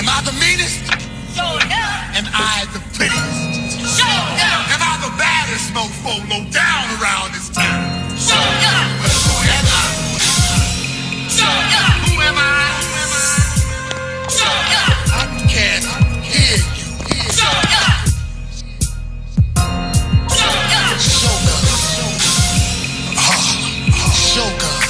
Am I the meanest? Sure enough. Am I the prettiest? Sure enough. Am I the baddest mofo low down around this town? Sure enough. Well, who am I? Sure enough. Who am I? Sure enough. I can't hear you. Sure enough. Sure enough. Shoga. Shoga.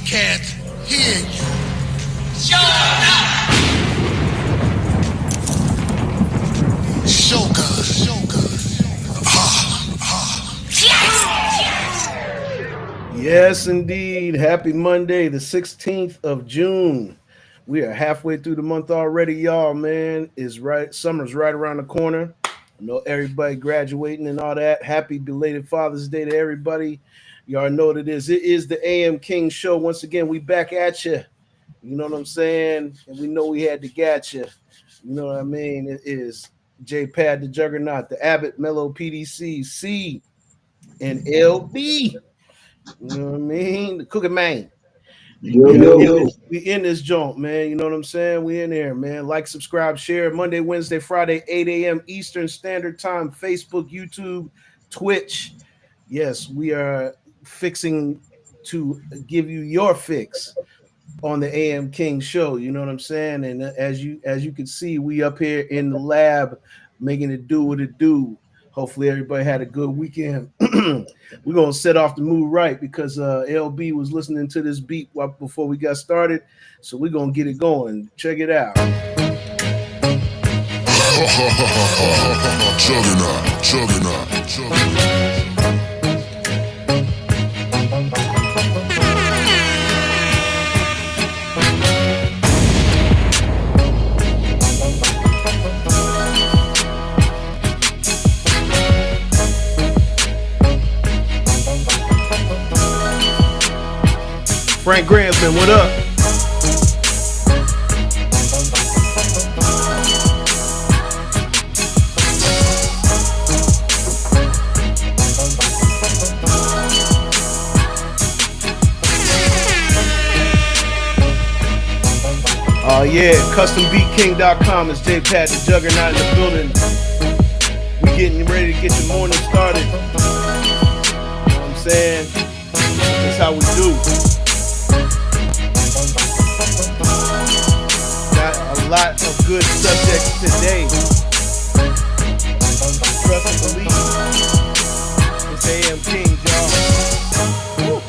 Can't hear you. Sure enough. Shoga. Yes, indeed. Happy Monday, the 16th of June. We are halfway through the month already, y'all, man. Summer's right around the corner. I know everybody graduating and all that. Happy belated Father's Day to everybody. Y'all know what it is. It is the AM King Show. Once again, we back at you. You know what I'm saying? And we know we had to get you. You know what I mean? It is J-Pad, the Juggernaut, the Abbott, Mello PDC, C, and LB. You know what I mean? The Cookie Man. Yo. We in this joint, man. You know what I'm saying? We in there, man. Like, subscribe, share. Monday, Wednesday, Friday, 8 a.m. Eastern Standard Time. Facebook, YouTube, Twitch. Yes, we are fixing to give you your fix on the AM King Show. You know what I'm saying? And as you can see, we up here in the lab making it do what it do. Hopefully everybody had a good weekend. We're gonna set off the mood right because LB was listening to this beat before we got started, so we're gonna get it going. Check it out. Juggernaut. Frank Grahamson, what up? Yeah, custombeatking.com is J-Pad, the Juggernaut in the building. We getting ready to get your morning started. You know what I'm saying? That's how we do. Got a lot of good subjects today. Trust and believe. It's AM King, y'all. Woo.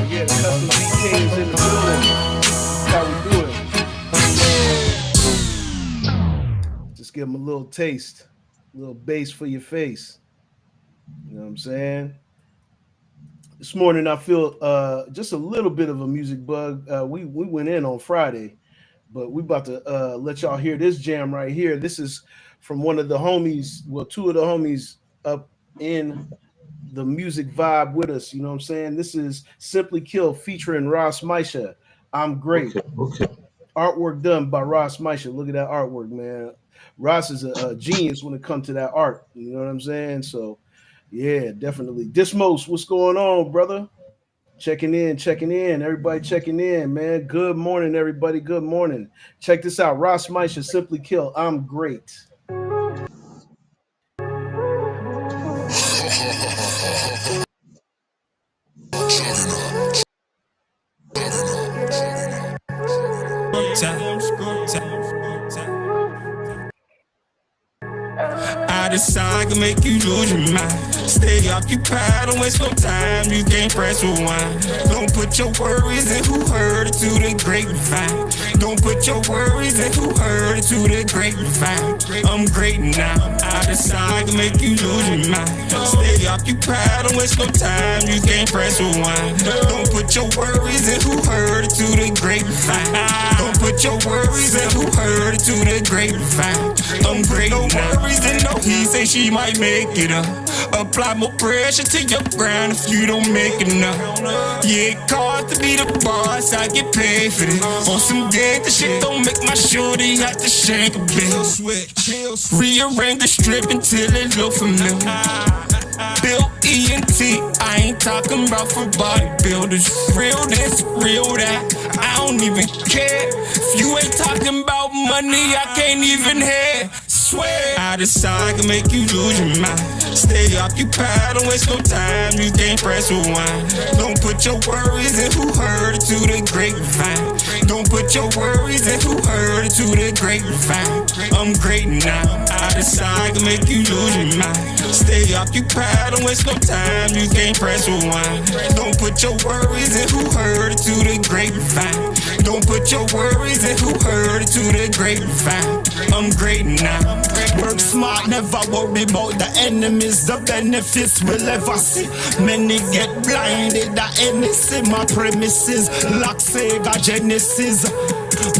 Yeah, the Custom Beat Kings in the building. That's how we do it. Just give them a little taste, a little bass for your face. You know what I'm saying? This morning I feel just a little bit of a music bug. We went in on Friday, but we about to let y'all hear this jam right here. This is from one of the homies, well, two of the homies up in the music vibe with us. You know what I'm saying? This is Simply Kill featuring Ross Misha. I'm Great. Okay. Artwork done by Ross Misha. Look at that artwork, man. Ross is a genius when it comes to that art. You know what I'm saying? So, yeah, definitely. Dismos, what's going on, brother? Checking in. Everybody checking in, man. Good morning, everybody. Good morning. Check this out. Ross Misha, Simply Kill. I'm Great. I decide I can make you lose your mind. Stay occupied, don't waste no time, you can't press rewind. Don't put your worries in who heard it to the grapevine. Don't put your worries in who heard it to the grapevine. I'm great now, I decide to make you lose your mind. Stay occupied, don't waste no time, you can't press rewind. Don't put your worries in who heard it to the grapevine. Don't put your worries in who heard it to the grapevine. I'm great, no worries and no he say she might make it up. Apply more pressure to your ground if you don't make enough. Yeah, it cost to be the boss, I get paid for this. On some gang, the shit don't make my shorty have to shank a bit. Rearrange the strip until it look familiar. Built ENT, I ain't talking about for bodybuilders. Real this, real that, I don't even care. If you ain't talking about money, I can't even hear. Swear, I decide to make you lose your mind. Stay occupied, don't waste no time, you can't press rewind. Don't put your worries in who heard it to the grapevine. Don't put your worries in who heard it to the grapevine. I'm great now, I decide to make you lose your mind. Stay occupied, don't waste no time, you can't press rewind. Don't put your worries in who heard it to the grapevine. Don't put your worries in who heard it to the grapevine. I'm great now. Work smart, never worry about the enemies. The benefits we'll ever see. Many get blinded, the NC, my premises. Lock Sega Genesis.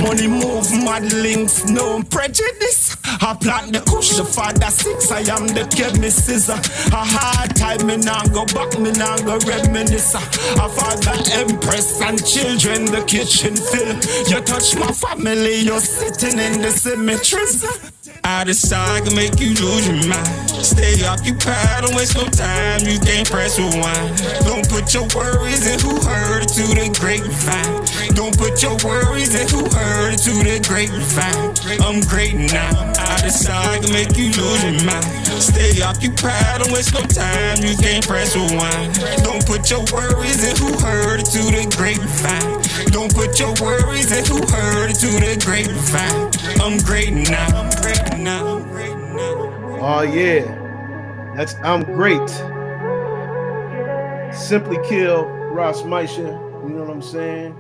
Money move, mad links, no prejudice. I plant the kush, the father six, I am the chemist. A hard time, me now go back, me now go reminisce. A father empress and children, the kitchen fill. You touch my family, you're sitting in the cemeteries. I decide to make you lose your mind. Stay occupied, don't waste no time, you can't press rewind. Don't put your worries in who heard it to the grapevine. Don't put your worries in who heard it to the grapevine. I'm great now, I decide to make you lose your mind. Stay occupied, don't waste no time, you can't press rewind. Don't put your worries in who heard it to the grapevine. Don't put your worries in who heard it to the grapevine. I'm great now. Oh yeah, that's I'm great. Simply Kill, Ross Misha. You know what I'm saying?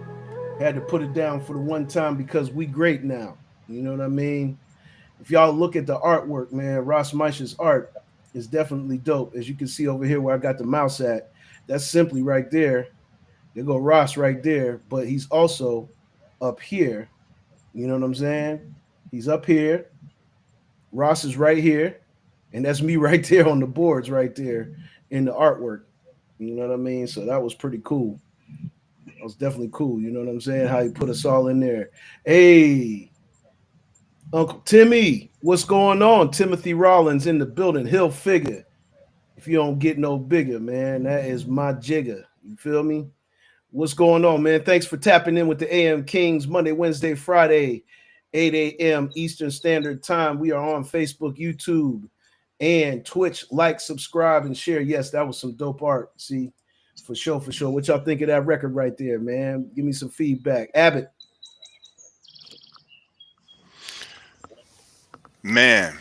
Had to put it down for the one time because we great now. You know what I mean? If y'all look at the artwork, man, Ross Misha's art is definitely dope. As you can see over here where I got the mouse at, that's Simply right there. There go Ross right there, but he's also up here. You know what I'm saying? He's up here. Ross is right here, and that's me right there on the boards right there in the artwork. You know what I mean? So that was pretty cool. That was definitely cool. You know what I'm saying? How he put us all in there. Hey, Uncle Timmy, what's going on? Timothy Rollins in the building. He'll figure. If you don't get no bigger, man, that is my jigger. You feel me? What's going on, man? Thanks for tapping in with the AM Kings Monday, Wednesday, Friday, 8 a.m. Eastern Standard Time. We are on Facebook, YouTube, and Twitch. Like, subscribe, and share. Yes, that was some dope art. See, for sure, for sure. What y'all think of that record right there, man? Give me some feedback. Abbott. Man,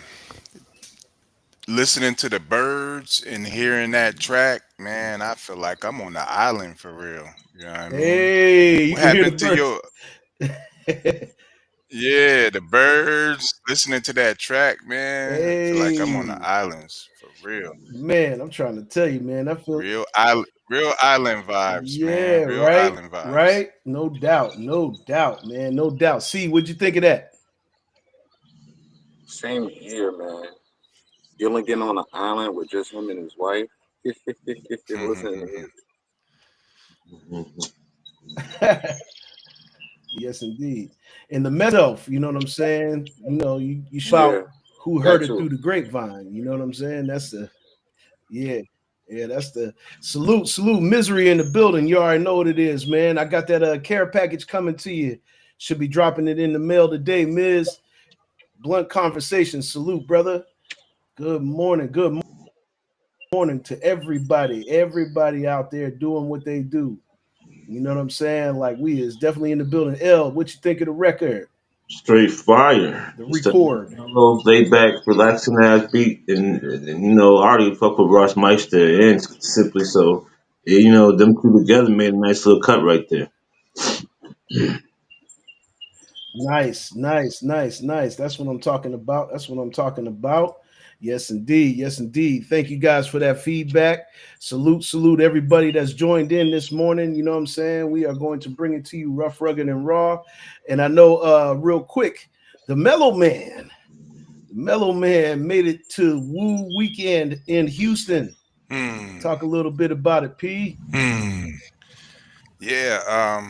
listening to the birds and hearing that track, man, I feel like I'm on the island for real. You know what I mean? Hey, you What can hear happened the to your birds. yeah, the birds, listening to that track, man? I feel like I'm on the Hey, islands for real. man, I'm trying to tell you, man. I feel Real island vibes, yeah, man. Real right, island vibes. right. No doubt, no doubt, man, no doubt. See, what'd you think of that? Same here, man. Gilligan getting on an island with just him and his wife. Listening to music. Yes, indeed. And the meadow, you know what I'm saying? You Yeah, shout who heard that it too. through the grapevine. You know what I'm saying? That's the yeah, yeah. That's the salute, misery in the building. You already know what it is, man. I got that care package coming to you. Should be dropping it in the mail today, Ms. Blunt conversation. Salute, brother. Good morning. Good morning to everybody out there doing what they do. You know what I'm saying? Like we is definitely in the building. L, what you think of the record? Straight fire. The Just a record. little laid back, relaxing ass beat, and I already fuck with Ross Meister and Simply, so yeah, them two together made a nice little cut right there. Nice, nice, nice, nice. That's what I'm talking about. That's what I'm talking about. Yes, indeed. Yes, indeed. Thank you guys for that feedback. Salute everybody that's joined in this morning. You know what I'm saying? We are going to bring it to you rough, rugged, and raw. And I know real quick, the Mellow Man made it to Woo Weekend in Houston. Hmm. Talk a little bit about it, P. Yeah.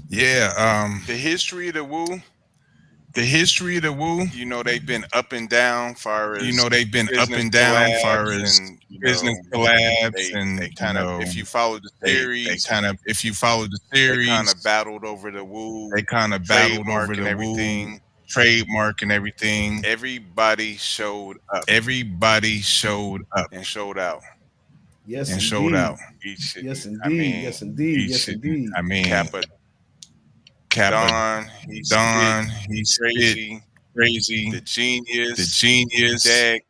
Yeah. The history of the Woo. The history of the Woo. They've been up and down, far as They've been up business and down, far collabs, as and business collabs, they and kind of, if you follow the they series, kind of, if you follow the they kind series, of battled over the they Woo kind of battled over trademark and the Woo everything. trademark and everything. Everybody showed up Everybody showed up and showed out. Yes, and showed out. indeed. Each, Yes, I indeed. mean, Yes, indeed. Yes, Each, indeed. I mean, Kappa Kappa Don, he spit Don, he spit crazy. crazy. The The Genius, genius. Dag,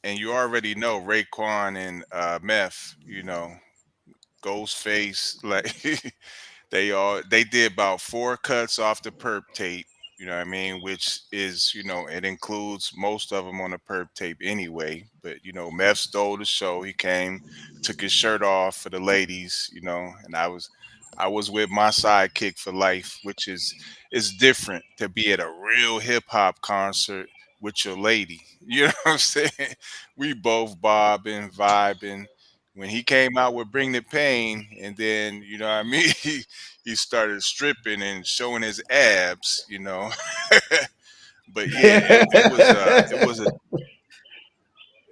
and you already know Raekwon and Meth. Ghostface, like they did about 4 cuts off the perp tape. You know what I mean? Which is, it includes most of them on the perp tape anyway. But Meth stole the show. He came, took his shirt off for the ladies. And I was with my sidekick for life, which is it's different to be at a real hip hop concert with your lady. You know what I'm saying? We both bobbing, vibing. When he came out with Bring the Pain, and then you know what I mean, he started stripping and showing his abs. But yeah,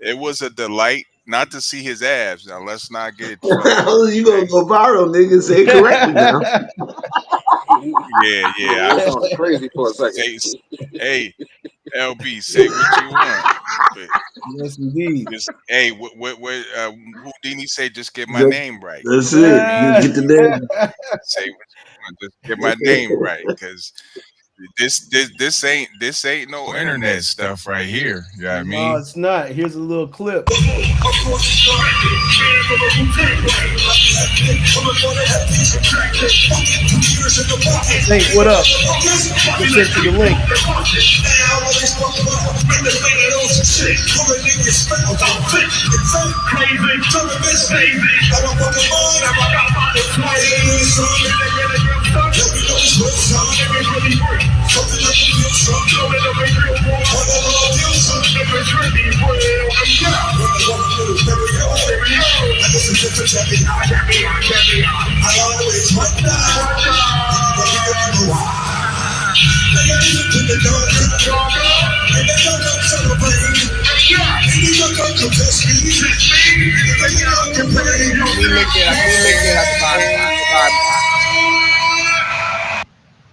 it was a delight not to see his abs. Now let's not get it twisted, You gonna okay? go viral, nigga? Say it correctly now. Yeah, Yeah, yeah. it was on crazy for a second. Say, hey, LB, say what you want, but Yes, indeed. just hey, what Houdini say? Just get my That- name right. That's You know what I it. mean? Just get the name. Say what you want. Just get my name right, because this ain't no No internet internet stuff stuff right right here. here. You know what I No, mean? it's not. Here's a little clip. Saint, what up? Just sent you the link.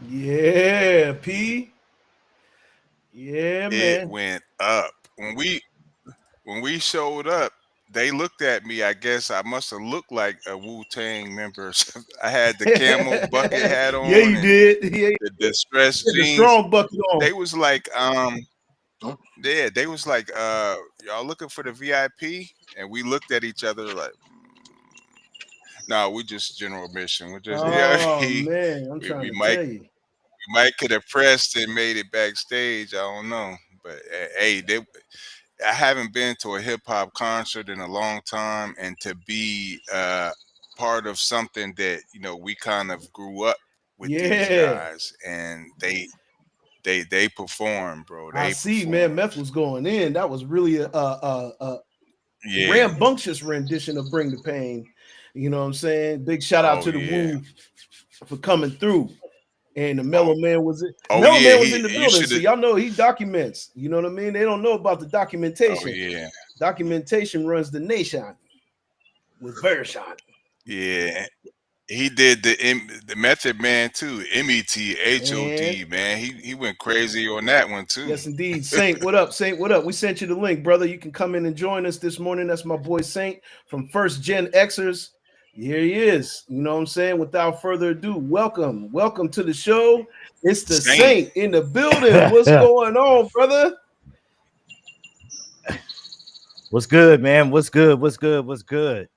Yeah, P. Yeah, It man. went up when we showed up. They looked at me. I guess I must have looked like a Wu Tang member. I had the camo bucket hat Yeah, on you and did. Yeah, the distressed the jeans. strong bucket on. They was like, yeah, they was like, y'all looking for the VIP? And we looked at each other like, no, we just general admission. We're just, Oh we, man, I'm trying we to might tell you. we might could have pressed and made it backstage. I don't know, but hey, I haven't been to a hip hop concert in a long time, and to be part of something that we kind of grew up with these Yeah, guys, and they perform, bro. I They see, man. perform. Meth was going in. That was really a Yeah. rambunctious rendition of Bring the Pain. You know what I'm saying? Big shout out Oh to the yeah. Woo for coming through. And the Oh, Mellow Man was it. oh Mellow yeah. Man was in the You building. should So have. y'all know he documents. You know what I mean? They don't know about the Oh documentation. yeah. Documentation runs the nation with version. Yeah. He did the Method Man too. METHOD, And man. He went crazy on that one too. yes, indeed. Saint, what up? Saint, what up? We sent you the link, brother. You can come in and join us this morning. That's my boy Saint from First Gen Xers. Here he is. You know what I'm saying? Without further ado, welcome to the show. It's the Saint. Saint in the building. What's going on, brother? What's good, man? What's good? What's good? What's good?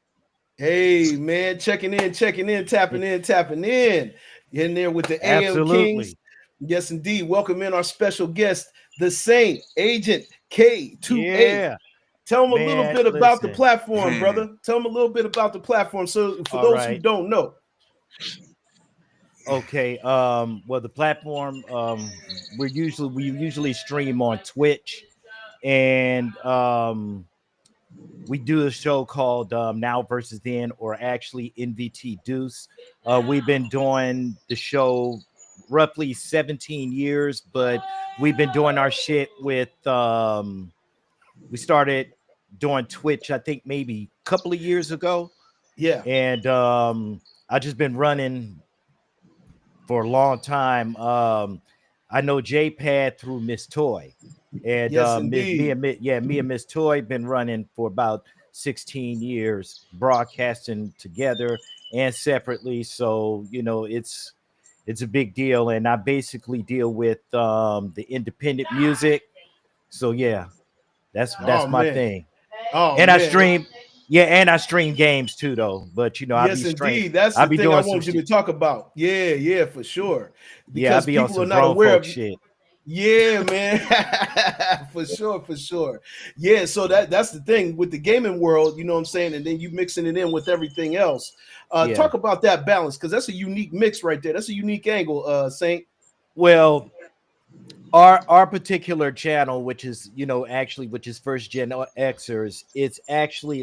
Hey, man, checking in, Yeah, tapping in. In there with the AM Kings. absolutely. Yes, indeed. Welcome in our special guest, the Saint Agent K28. Yeah, Tell them a little man. bit about the Listen. platform, brother. Tell them a little bit about the platform. So, for All those who right. don't know, Okay. Well, the platform, we usually stream on Twitch, and we do a show called Now versus Then, or actually NVT Deuce. We've been doing the show roughly 17 years, but we've been doing our shit with we started doing Twitch, I think maybe a couple of years ago, yeah, and I just been running for a long time. I know JPad through Miss Toy, and yes, indeed. me and Miss Toy been running for about 16 years, broadcasting together and separately. So it's a big deal, and I basically deal with the independent music. So yeah, Oh that's my man. thing. Oh And I man. stream, yeah, and I stream games too, though. But Yes, indeed. That's I the be thing I doing some wanted you to shit. talk about. Yeah, yeah, for sure. Yeah, I Because be on people are some not grown aware folk of. shit. Yeah, man. For sure, for sure. Yeah, so that's the thing with the gaming world, you know what I'm saying? And then you mixing it in with everything else. Yeah. Talk about that balance, because that's a unique mix right there. That's a unique angle, Saint. Well, our particular channel, which is actually which is first gen Xers, it's actually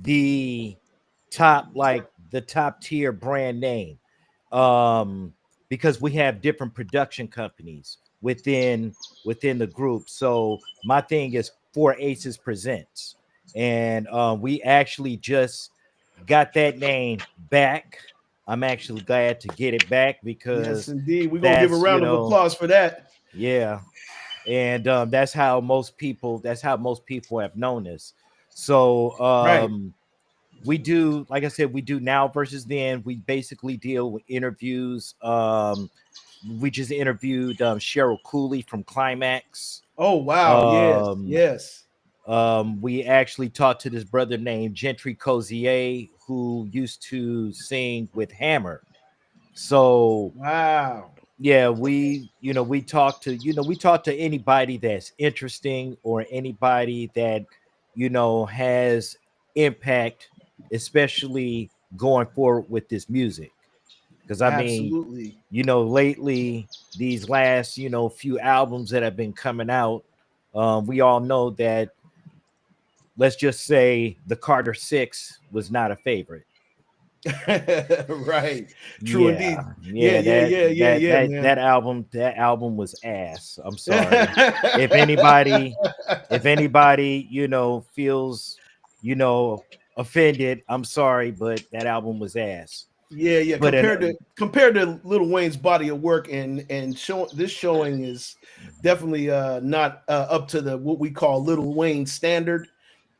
the the top tier brand name, um because we have different production companies within the group. So my thing is Four Aces Presents, and we actually just got that name back. I'm actually glad to get it back Yes, because indeed. We're gonna give a that's round of applause for that. yeah, and that's how most people have known us. So Right. we do, like I said, we do Now versus Then. We basically deal with interviews. We just interviewed Cheryl Cooley from Climax. Oh wow, yes, um yes. we actually talked to this brother named Gentry Cozier, who used to sing with Hammer. So Wow. yeah, we talk to anybody that's interesting, or anybody that has impact, especially going forward with this music. Because I mean, Absolutely. lately, these last few albums that have been coming out, we all know that, let's just say, the Carter Six was not a favorite. Right. True Yeah, indeed. Yeah, yeah, yeah, yeah, yeah, yeah, man. that album was ass. I'm sorry. If anybody, if anybody, feels, you know, offended, I'm sorry, but that album was ass. Yeah, yeah. But in Compared to Lil Wayne's body of work, and showing is definitely not up to the what we call Lil Wayne standard,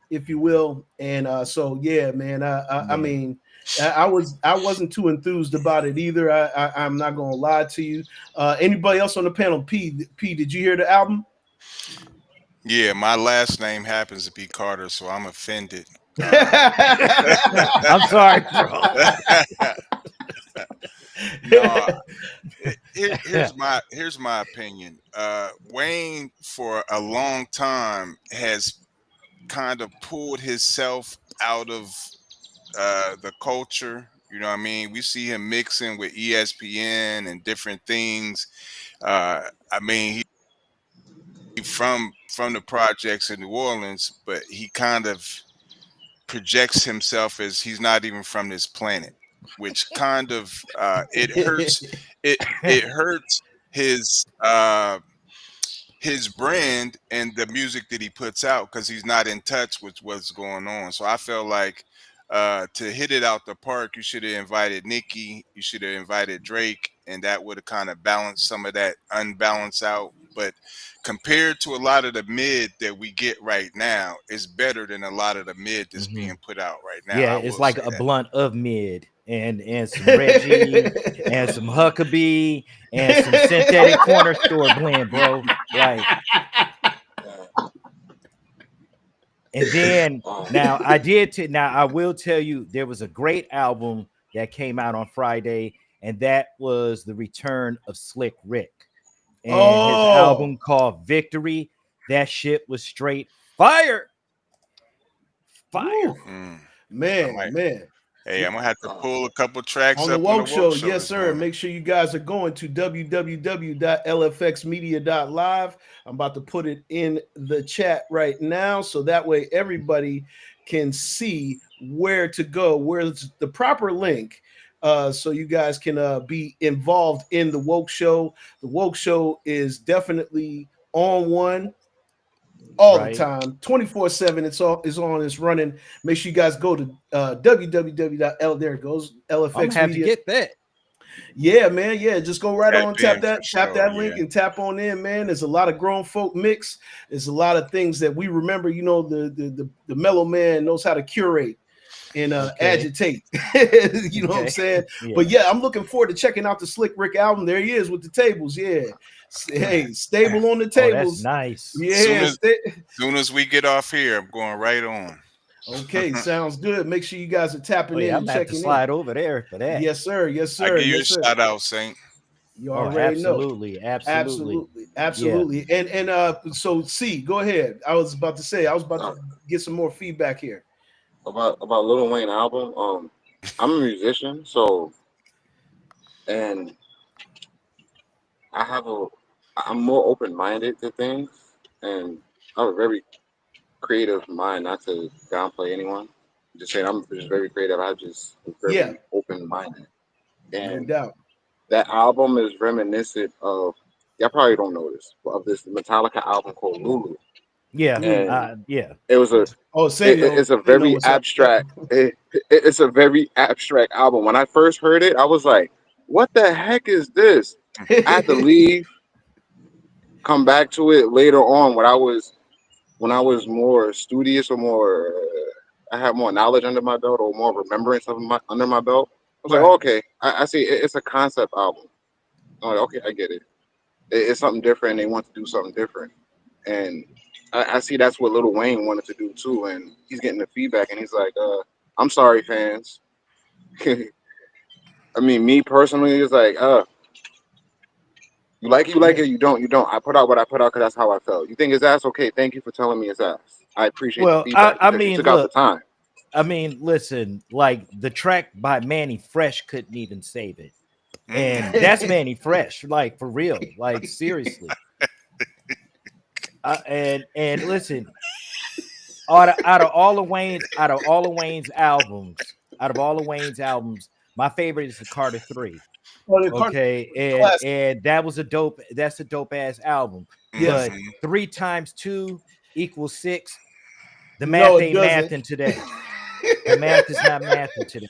if you will. And so yeah, man. I yeah. mean, I wasn't too enthused about it either. I'm not gonna lie to you. Anybody else on the panel? P, did you hear the album? Yeah, my last name happens to be Carter, so I'm offended. Uh, I'm sorry, bro. no, here's my opinion. Wayne for a long time has kind of pulled himself out of the culture. You know what I mean? We see him mixing with ESPN and different things. I mean, he from the projects in New Orleans, but he kind of projects himself as he's not even from this planet, which kind of it hurts. It hurts his brand and the music that he puts out because he's not in touch with what's going on. So I felt like to hit it out the park, you should have invited Nicki, you should have invited Drake, and that would have kind of balanced some of that unbalance out. but compared to a lot of the mid that we get right now, it's better than a lot of the mid that's being put out right now. Yeah, I it's will like say a that. blunt of mid and some Reggie and some Huckabee and some synthetic corner store blend, bro. Like, and then now I will tell you there was a great album that came out on Friday, and that was the return of Slick Rick and his Oh, album called Victory. That shit was straight fire. Fire. woo. Man. Hey, I'm gonna have to pull a couple tracks On the up on the Woke Show, Woke Show yes, this sir. morning. Make sure you guys are going to www.lfxmedia.live. I'm about to put it in the chat right now, so that way everybody can see where to go, where's the proper link, so you guys can be involved in the Woke Show. The Woke Show is definitely on one all the time, 24/7. It's on, it's running. Make sure you guys go to www.l, there it goes, I'm gonna LFX have to Media. get that. Yeah, man. Yeah, just go right Gotta on, be in for tap sure, that link yeah. and tap on in, man. There's a lot of grown folk mix. There's a lot of things that we remember. You know, the mellow man knows how to curate and agitate. You know what I'm saying? Yeah. But yeah, I'm looking forward to checking out the Slick Rick album. There he is with the tables. Yeah. Hey, stable on the Oh, that's tables. nice. Yeah. Soon as we get off here, I'm going right on. Okay, sounds good. Make sure you guys are Oh tapping yeah, in I'm and gonna have to checking in. slide over there for that. Yes, sir. Yes, I sir. give you Yes, a sir. shout out, Saint. You Oh, already know. absolutely. Absolutely. And so C, go ahead. I was about to get some more feedback here. About Lil Wayne album. I'm a musician, so and I'm more open minded to things, and I have a very creative mind. Not to downplay anyone, just saying I'm just very creative. I just am Yeah, very open minded, no and doubt. that album is reminiscent of. Y'all probably don't know this, but of this Metallica album called Lulu, Yeah. and Yeah. it was Yeah. it's a Saint know very what's up. Yep. abstract. It's a very abstract album. When I first heard it, I was like, "What the heck is this?" I had to leave, come back to it later on when I was more studious or more. I had more knowledge under my belt or more remembrance under my belt. I was like, Right. oh, okay, I see. It's a concept album. I'm like, okay, I get it. It's something different. They want to do something different, and I see that's what Lil Wayne wanted to do too. And he's getting the feedback, and he's like, "I'm sorry, fans." I mean, me personally, it's like, you like Yeah. it, you don't. I put out what I put out because that's how I felt. You think it's ass? Okay, thank you for telling me it's ass. I appreciate the Well, feedback I because you mean, took out the look, time. I mean, listen, like the track by Manny Fresh couldn't even save it. And that's Manny Fresh, like for real, like seriously. And listen, out of all of Wayne's albums, my favorite is the Carter 3. Oh, the Okay, classic. and that's a dope ass album. Yes. But 3 times 2 equals 6. The No, math it ain't doesn't. mathing today. The math is not mathing today.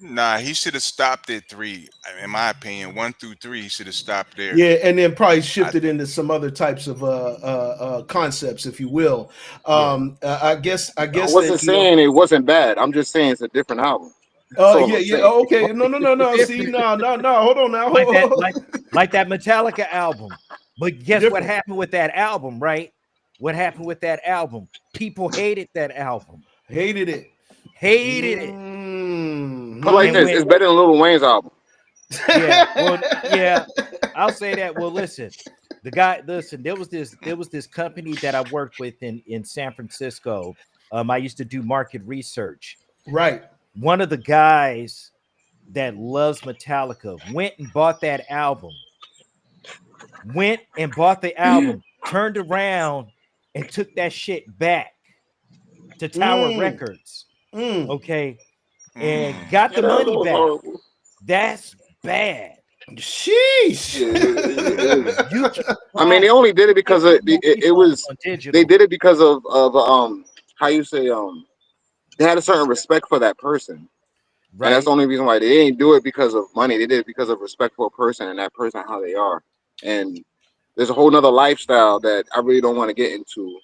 Nah, he should have stopped at 3. In my opinion, 1 through 3, he should have stopped there. Yeah, and then probably I, shifted into some other types of concepts, if you will. Yeah. I guess I that wasn't saying it wasn't bad. I'm just saying it's a different album. That's all yeah, I'm yeah. saying. Oh, okay. Okay, No. See, different. no. Hold on now. Like that, like that Metallica album. But guess what Different. happened with that album, right? What happened with that album? People hated that album. Hated it. Hated it. Put like And this, when it's better than Lil Wayne's album. yeah, well, yeah, I'll say that. Well, listen, there was this company that I worked with in San Francisco. I used to do market research. Right. One of the guys that loves Metallica went and bought that album. Turned around and took that shit back to Tower Mm, Records. mm. Okay, and got the Yeah, that money was back. horrible. That's bad. Sheesh. Yeah, it is. You can I mean, they buy only did it because of it was on they digital. did it because of how you say they had a certain respect for that person, and that's the Right. only reason why they didn't do it because of money. They did it because of respect for a person and that person how they are, and there's a whole nother lifestyle that I really don't want to get into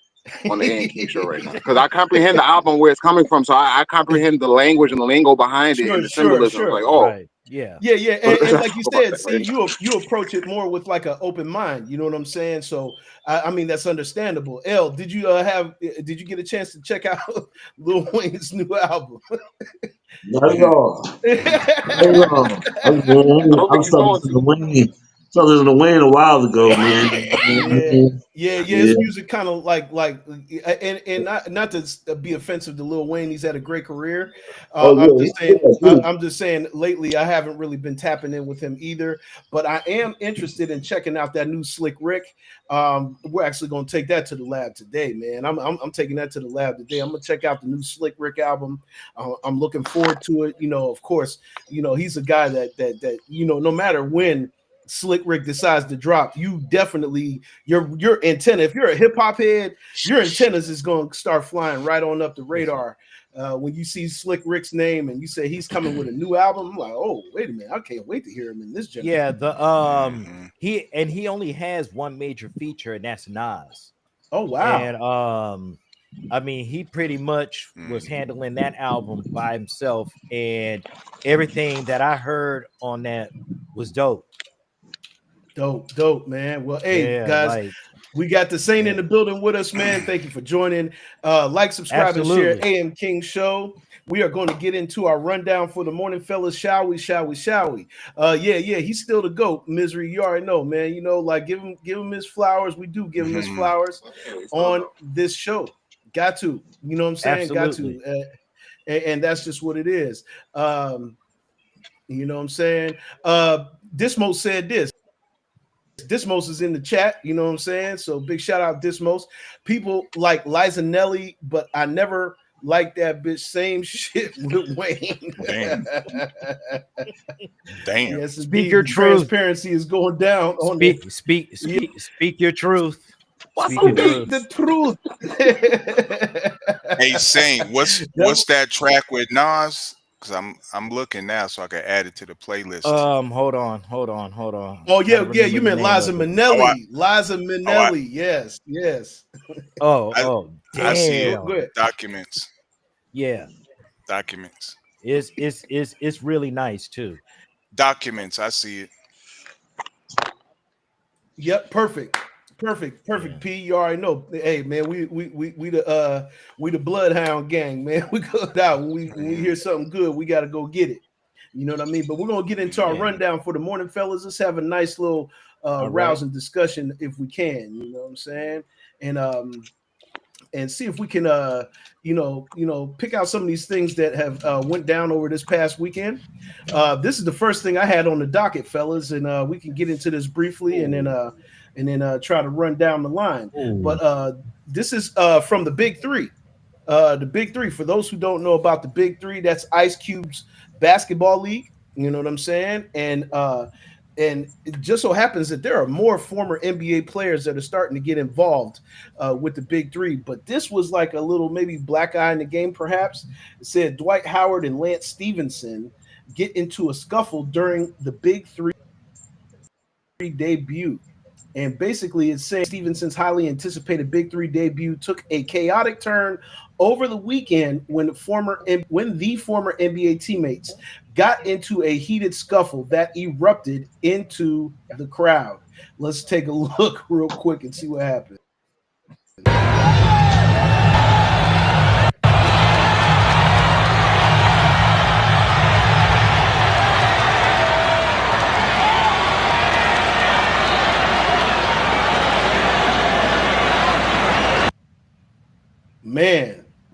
on the A and King show right now because I comprehend the album where it's coming from, so I comprehend the language and the lingo behind it and Sure, the sure, symbolism. It's like, sure. oh, Right. Yeah. Yeah, yeah, so and let's like you talk about said, that see, right now. you approach it more with like an open mind. You know what I'm saying? So, I mean, that's understandable. L, did you get a chance to check out Lil Wayne's new album? Not at all. Not at all. I don't I think was he's talking going to the to. Wayne. Started listening to Wayne a while ago, man. Yeah, yeah, yeah. Yeah. His music kind of and not to be offensive to Lil Wayne. He's had a great career. Oh I'm yeah, just saying. yeah, dude. I'm just saying. Lately, I haven't really been tapping in with him either. But I am interested in checking out that new Slick Rick. We're actually going to take that to the lab today, man. I'm taking that to the lab today. I'm gonna check out the new Slick Rick album. I'm looking forward to it. You know, of course, you know he's a guy that you know no matter when Slick Rick decides to drop, you definitely your antenna. If you're a hip hop head, your antennas is going to start flying right on up the radar. When you see Slick Rick's name and you say he's coming with a new album, I'm like, oh wait a minute, I can't wait to hear him in this generation. Yeah. The Mhm. he only has one major feature, and that's Nas. Oh wow, And I mean, he pretty much was Mhm. handling that album by himself, and everything that I heard on that was dope. dope, man. Well, hey Yeah, guys, like we got the Saint in yeah, the building with us, man. Thank you for joining. Like, subscribe, and share absolutely. AM King Show. We are going to get into our rundown for the morning, fellas. Shall we? Shall we? Shall we? Yeah. He's still the GOAT. Misery, you already know, man. You know, like give him his flowers. We do give him his Mhm. flowers Yeah, he's still on dope. this show. Got to. You know what I'm saying? Got Absolutely. to. And that's just what it is. You know what I'm saying? Dismo said this. Dismos is in the chat, you know what I'm saying? So big shout out Dismos. People like Liza Nelly, but I never liked that bitch. Same shit with Wayne. Damn. Damn. Yes, Speak indeed. your The truth. transparency is going down on the yeah, Speak your truth. What's Speak up, your D? speak truth. the truth. Hey, Saint, what's That- that track with Nas? Because I'm looking now so I can add it to the playlist. Hold on. oh Trying to yeah, remember you the meant name Liza of it. Oh, Minnelli. Liza oh, I, Minnelli. Yes. I, I see it. Go Damn. ahead. Documents, Yeah. documents, It's really nice too. documents. I see it. Yep, perfect. Yeah. P. You already know. Hey man, we the bloodhound gang, man. We go out when we hear Mhm. something good, we gotta go get it. You know what I mean? But we're gonna get into our Mhm. Yeah. rundown for the morning, fellas. Let's have a nice little All right. rousing discussion if we can, you know what I'm saying? And see if we can pick out some of these things that have went down over this past weekend. This is the first thing I had on the docket, fellas, and we can get into this briefly and then try to run down the line. Ooh. But this is from the Big Three. The Big Three, for those who don't know about the Big Three, that's Ice Cube's basketball league. You know what I'm saying? And it just so happens that there are more former NBA players that are starting to get involved with the Big Three. But this was like a little maybe black eye in the game, perhaps. It said Dwight Howard and Lance Stevenson get into a scuffle during the Big Three debut. And basically, it's saying Stevenson's highly anticipated Big Three debut took a chaotic turn over the weekend when the former NBA teammates got into a heated scuffle that erupted into the crowd. Let's take a look real quick and see what happened.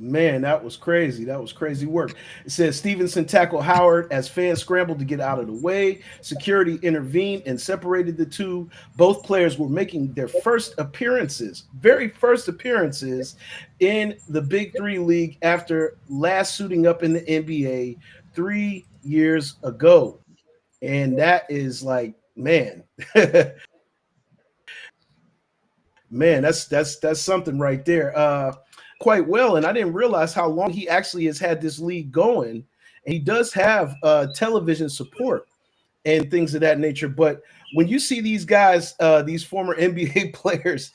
Man, that was crazy. That was crazy work. It says Stevenson tackled Howard as fans scrambled to get out of the way. Security intervened and separated the two. Both players were making their very first appearances in the Big Three League after last suiting up in the NBA 3 years ago. And that is like, man, man, that's something right there. Quite well, and I didn't realize how long he actually has had this league going. And he does have television support. and things of that nature. But when you see these guys, these former NBA players,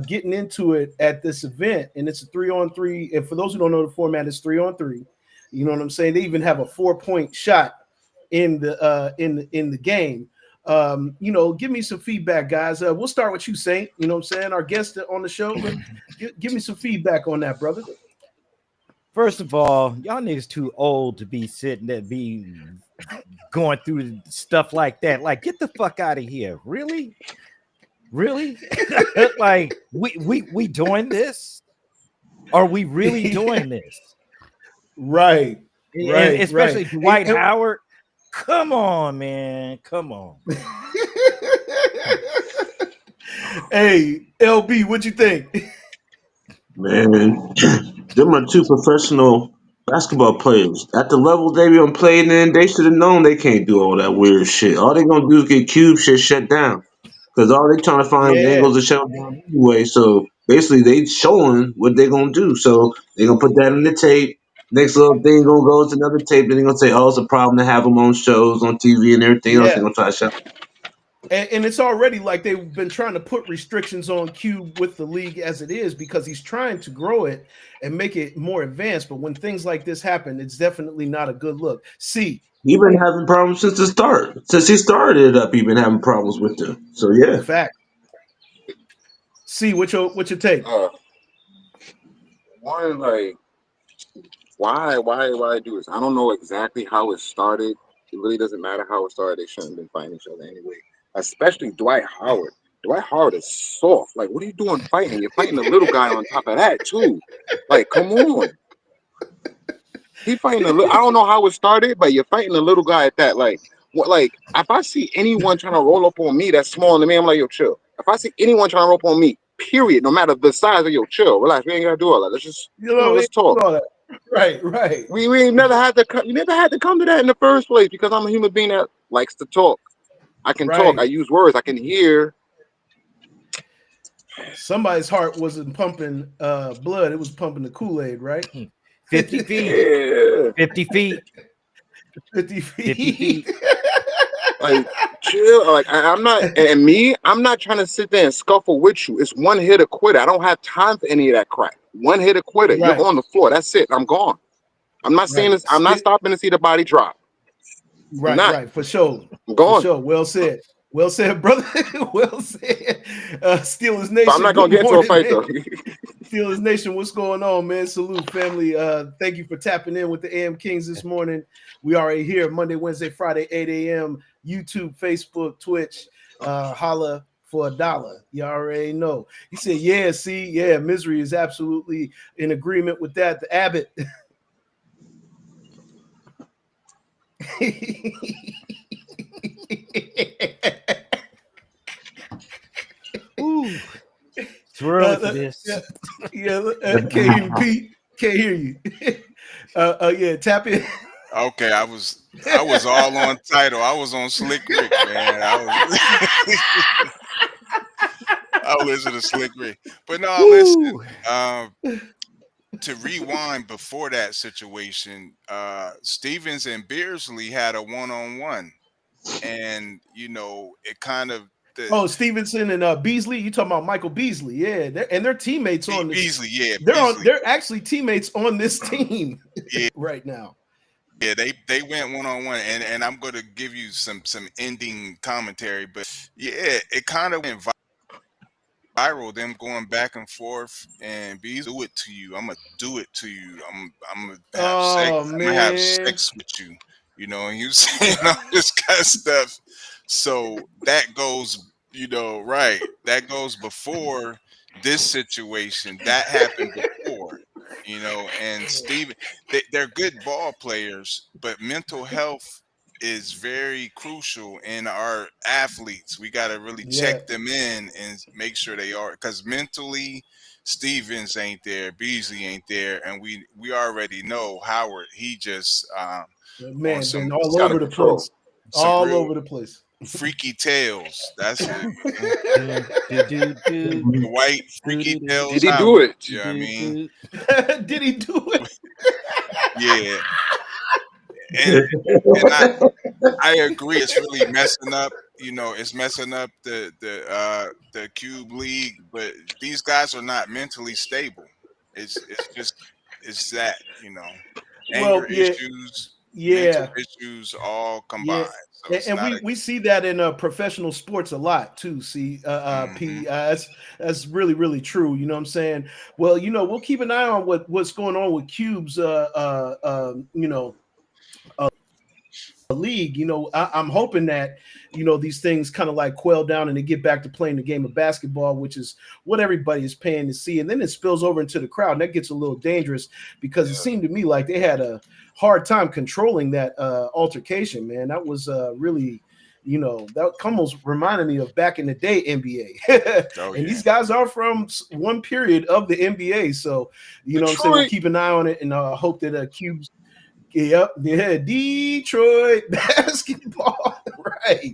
getting into it at this event, and it's a 3-on-3, and for those who don't know the format, it's 3-on-3. You know what I'm saying? They even have a 4-point shot in the game. You know, give me some feedback, guys. We'll start with you, Saint. You know what I'm saying? Our guest on the show. Give me some feedback on that, brother. First of all, y'all niggas too old to be sitting there, be going through stuff like that. Like, get the fuck out of here. Really? Like, we doing this? Are we really doing this? Right. And especially right. Dwight Howard. Come on, man. Come on. Hey, LB, what you think? Man, them are two professional basketball players. At the level they been playing in, they should have known they can't do all that weird shit. All they gonna do is get cube shit shut down. Because all they trying to find is Yeah, angles to shut down anyway. So basically they showing what they gonna do. So they gonna put that in the tape. Next little thing gonna go to another tape. Then they gonna say, oh, it's a problem to have them on shows, on TV and everything else. They yeah. gonna try to shut. And it's already like they've been trying to put restrictions on Cube with the league as it is because he's trying to grow it and make it more advanced. But when things like this happen, it's definitely not a good look. See, He been having problems since the start. Since he started it up, he been having problems with them. So yeah. fact. See, what your take? One, like, why do this? I don't know exactly how it started. It really doesn't matter how it started. They shouldn't have been fighting each other anyway. Especially Dwight Howard. Dwight Howard is soft. Like, what are you doing fighting? You're fighting the little guy on top of that too. Like, come on. He fighting the little. I don't know how it started, but you're fighting the little guy at that. Like, what? Like, if I see anyone trying to roll up on me that's smaller than me, I'm like, yo, chill. If I see anyone trying to roll up on me, period, no matter the size of your chill, relax. We ain't gotta do all that. Let's just, You know, let's talk. all that. Right. We ain't never had to. We never had to come to that in the first place because I'm a human being that likes to talk. I can talk. I Right. use words. I can hear. Somebody's heart wasn't pumping blood; it was pumping the Kool-Aid, right? 50 feet. Yeah. 50 feet. 50 50 feet. Like, chill. Like, I'm not, and me, I'm not trying to sit there and scuffle with you. It's one hit a quitter. I don't have time for any of that crap. One hit a quitter. Right. You're on the floor. That's it. I'm gone. I'm not saying Right. this. I'm not stopping to see the body drop. I'm not. Right. For sure. I'm gone. For sure. Well said. Well said, brother. Well said. Steelers Nation. But I'm not gonna get into a fight though. Steelers Nation, what's going on, man? Salute, family. Thank you for tapping in with the AM Kings this morning. We are here Monday, Wednesday, Friday, 8 a.m. YouTube, Facebook, Twitch. Holla for $1. You already know. He said, yeah, see, yeah, Misery is absolutely in agreement with that. The Abbott. Ooh. It's early for this. Can't hear you, Pete. Can't hear you. Yeah, tap in. Okay, I was all on title. I was on Slick Rick, man. I was listening to Slick Rick. But no, listen. To rewind before that situation, Stevens and Beersley had a one-on-one, and it kind of Stevenson and Beasley. You talking about Michael Beasley? Yeah, they're teammates on this. Beasley. Yeah, they're actually teammates on this team right now. Yeah, they went one-on-one, and I'm going to give you some ending commentary, but yeah, it kind of went viral, them going back and forth, and Beasley, do it to you. I'm gonna do it to you. I'm gonna have sex. I'm gonna have sex with you. And you saying all this kind of stuff. So that goes, right. That goes before this situation. That happened before. And Steven, they're good ball players, but mental health is very crucial in our athletes. We got to really check them in and make sure they are, because mentally Stevens ain't there, Beasley ain't there, and we already know Howard, he just man, been all over the place. All over the place. Freaky tales. That's it. The white freaky tales. Did he do it? You know what I mean? Did he do it? Yeah. I agree. It's really messing up. It's messing up the cube league. But these guys are not mentally stable. It's just it's that anger Well, yeah, issues, mental yeah. issues, all Yeah, combined. So and, it's and not we a. we see that in professional sports a lot too. See, Hmm. P, that's really true. You know what I'm saying? Well, we'll keep an eye on what's going on with Cube's league. I'm hoping that these things kind of like quell down and they get back to playing the game of basketball, which is what everybody is paying to see. And then it spills over into the crowd, and that gets a little dangerous because it seemed to me like they had a hard time controlling that altercation. Man, that was really. That almost reminded me of back in the day NBA. Oh And yeah. these guys are from one period of the NBA. So, what I'm saying? We'll Detroit. keep an eye on it and hope that Cube. Yep, yeah, Detroit basketball, right?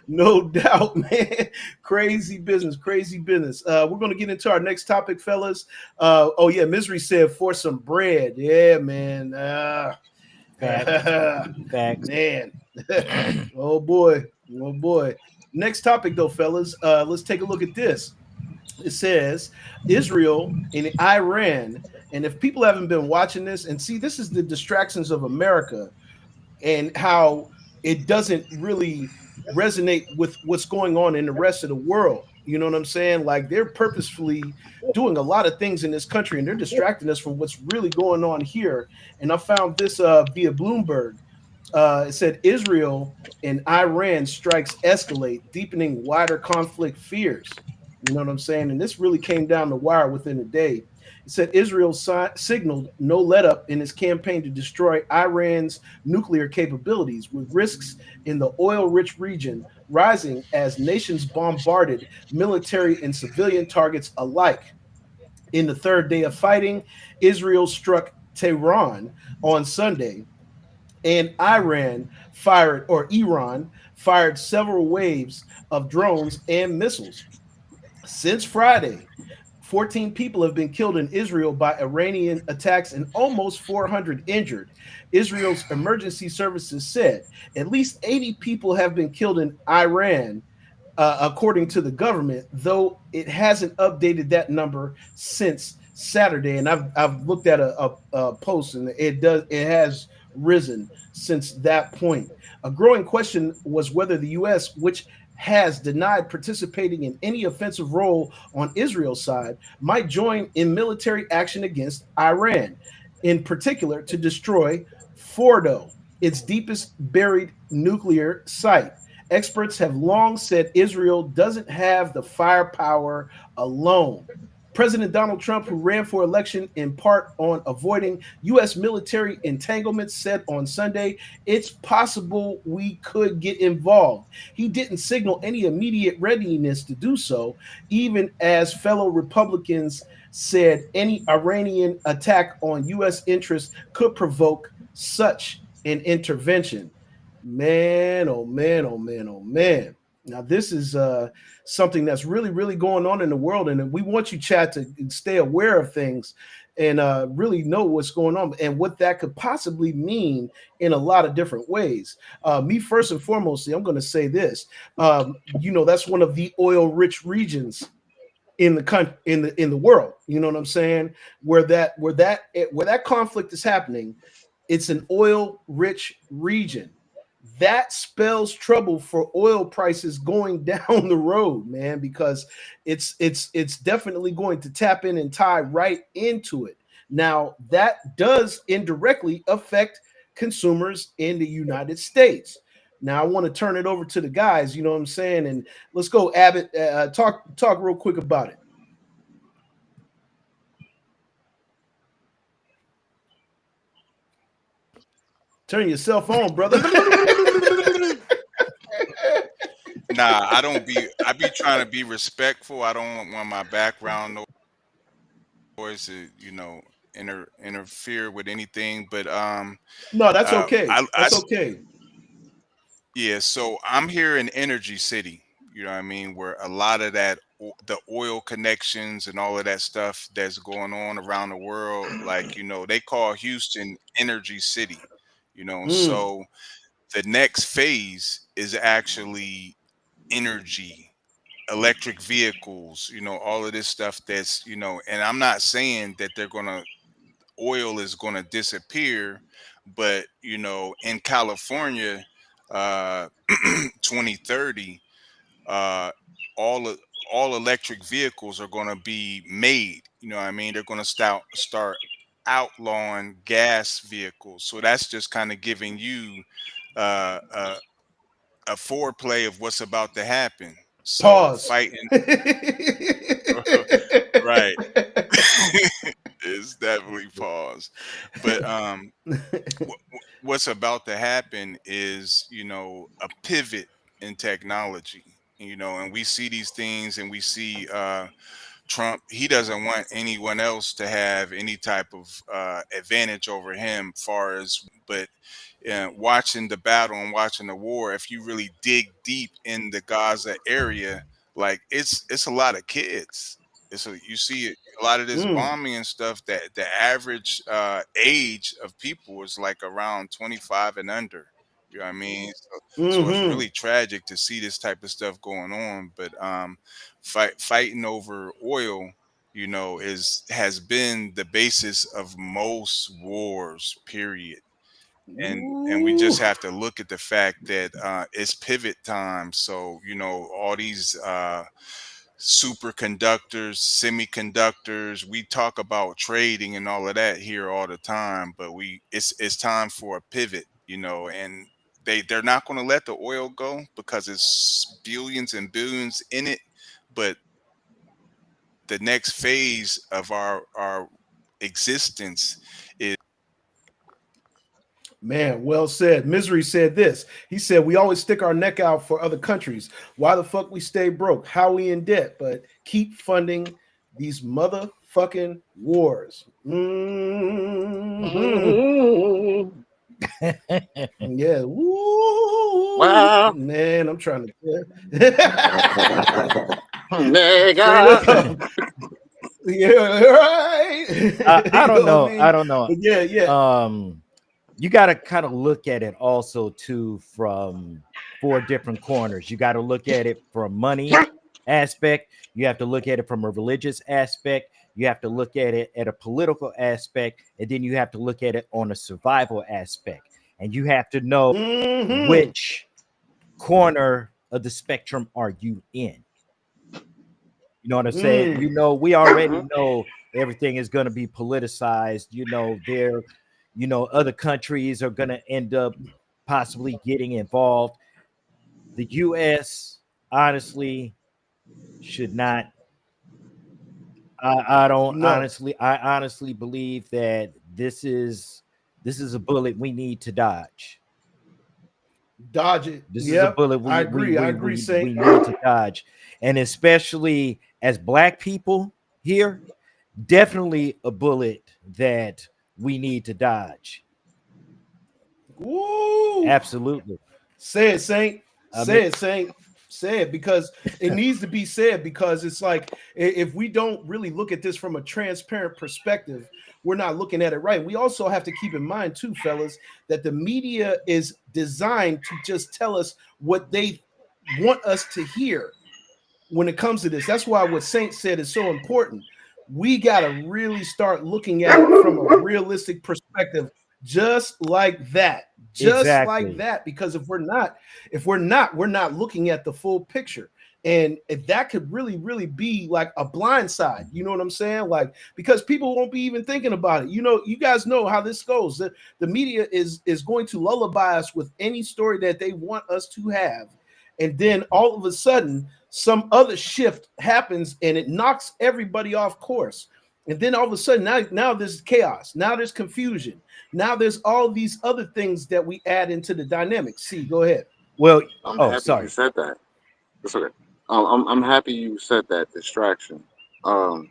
No doubt, man. Crazy business, crazy business. We're gonna get into our next topic, fellas. Oh yeah, Misery said for some bread. Yeah, man. Facts. Facts. Man. Oh boy, oh boy. Next topic though, fellas. Let's take a look at this. It says Israel and Iran. And if people haven't been watching this, and see, this is the distractions of America and how it doesn't really resonate with what's going on in the rest of the world. You know what I'm saying? Like they're purposefully doing a lot of things in this country and they're distracting us from what's really going on here. And I found this via Bloomberg. It said Israel and Iran strikes escalate, deepening wider conflict fears. You know what I'm saying? And this really came down the wire within a day. It said Israel signaled no let up in its campaign to destroy Iran's nuclear capabilities, with risks in the oil rich region rising as nations bombarded military and civilian targets alike. In the third day of fighting, Israel struck Tehran on Sunday, and Iran fired several waves of drones and missiles. Since Friday, 14 people have been killed in Israel by Iranian attacks and almost 400 injured. Israel's emergency services said at least 80 people have been killed in Iran, according to the government, though it hasn't updated that number since Saturday. And I've looked at a post, and it has risen since that point. A growing question was whether the U.S., which has denied participating in any offensive role on Israel's side, might join in military action against Iran, in particular to destroy Fordo, its deepest buried nuclear site. Experts have long said Israel doesn't have the firepower alone. President Donald Trump, who ran for election in part on avoiding U.S. military entanglements, said on Sunday, it's possible we could get involved. He didn't signal any immediate readiness to do so, even as fellow Republicans said any Iranian attack on U.S. interests could provoke such an intervention. Man, oh man, oh man, oh man. Now this is something that's really going on in the world, and we want you, Chad, to stay aware of things and really know what's going on and what that could possibly mean in a lot of different ways. Me first and foremost, I'm going to say this. That's one of the oil-rich regions in the country, in the world. You know what I'm saying? Where that conflict is happening, it's an oil-rich region. That spells trouble for oil prices going down the road, man, because it's definitely going to tap in and tie right into it. Now, that does indirectly affect consumers in the United States. Now, I want to turn it over to the guys, you know what I'm saying? And let's go, Abbott, talk real quick about it. Turn your cell phone, brother. Nah, I don't be. I be trying to be respectful. I don't want my background noise to interfere with anything. But No, that's okay. I That's okay. yeah. So I'm here in Energy City. You know what I mean? Where a lot of the oil connections and all of that stuff that's going on around the world, like they call Houston Energy City. Mm, So the next phase is actually energy, electric vehicles, all of this stuff that's, and I'm not saying that oil is gonna disappear, but in California, uh 2030, uh all of all electric vehicles are going to be made, what I mean. They're going to start outlawing gas vehicles, so that's just kind of giving you uh a foreplay of what's about to happen. So Pause. fighting right. It's definitely pause. But what's about to happen is, a pivot in technology, and we see these things, and we see Trump. He doesn't want anyone else to have any type of advantage over him, far as but watching the battle and watching the war, if you really dig deep in the Gaza area, like it's a lot of kids. You see a lot of this Mm, bombing and stuff, that the average age of people is like around 25 and under. You know what I mean? So it's mm-hmm. really tragic to see this type of stuff going on. But fighting over oil, has been the basis of most wars, period. And we Ooh. just have to look at the fact that it's pivot time. So all these superconductors, semiconductors, we talk about trading and all of that here all the time, but it's time for a pivot, and they're not going to let the oil go because it's billions and billions in it. But the next phase of our existence is Man, well said. Misery said this. He said, "We always stick our neck out for other countries. Why the fuck we stay broke? How we in debt, but keep funding these motherfucking wars." Mhm. Yeah. Woo. Wow. Man, I'm trying to. Straight Nigga. up. Yeah, right. I You don't know what I know. I mean? don't know. But yeah. You got to kind of look at it also too from four different corners. You got to look at it from money aspect. You have to look at it from a religious aspect. You have to look at it at a political aspect, and then you have to look at it on a survival aspect. And you have to know Hmm. which corner of the spectrum are you in. You know what I'm saying? Mm. We already Mhm. know everything is going to be politicized. Other countries are going to end up possibly getting involved. The U.S. honestly should not. I don't No. honestly. I honestly believe that this is a bullet we need to dodge. Dodge it. This is a Yep. bullet I we we agree. I we agree, we, Saint. we need to dodge, and especially as Black people here, definitely a bullet that we need to dodge. Woo! Absolutely. Say it, Saint. I mean, Say it, Saint. Say it because it needs to be said because it's like if we don't really look at this from a transparent perspective, we're not looking at it right. We also have to keep in mind, too, fellas, that the media is designed to just tell us what they want us to hear when it comes to this. That's why what Saint said is so important. We got to really start looking at it from a realistic perspective, just like that. Just like exactly. that. Because we're not looking at the full picture. And if that could really, really be like a blind side, you know what I'm saying? Like, because people won't be even thinking about it. You guys know how this goes. The media is going to lullaby us with any story that they want us to have. And then all of a sudden, some other shift happens and it knocks everybody off course. And then all of a sudden, now there's chaos. Now there's confusion. Now there's all these other things that we add into the dynamic. See, go ahead. Well, I'm oh, happy you sorry. said that. It's okay. I'm happy you said that distraction. Um,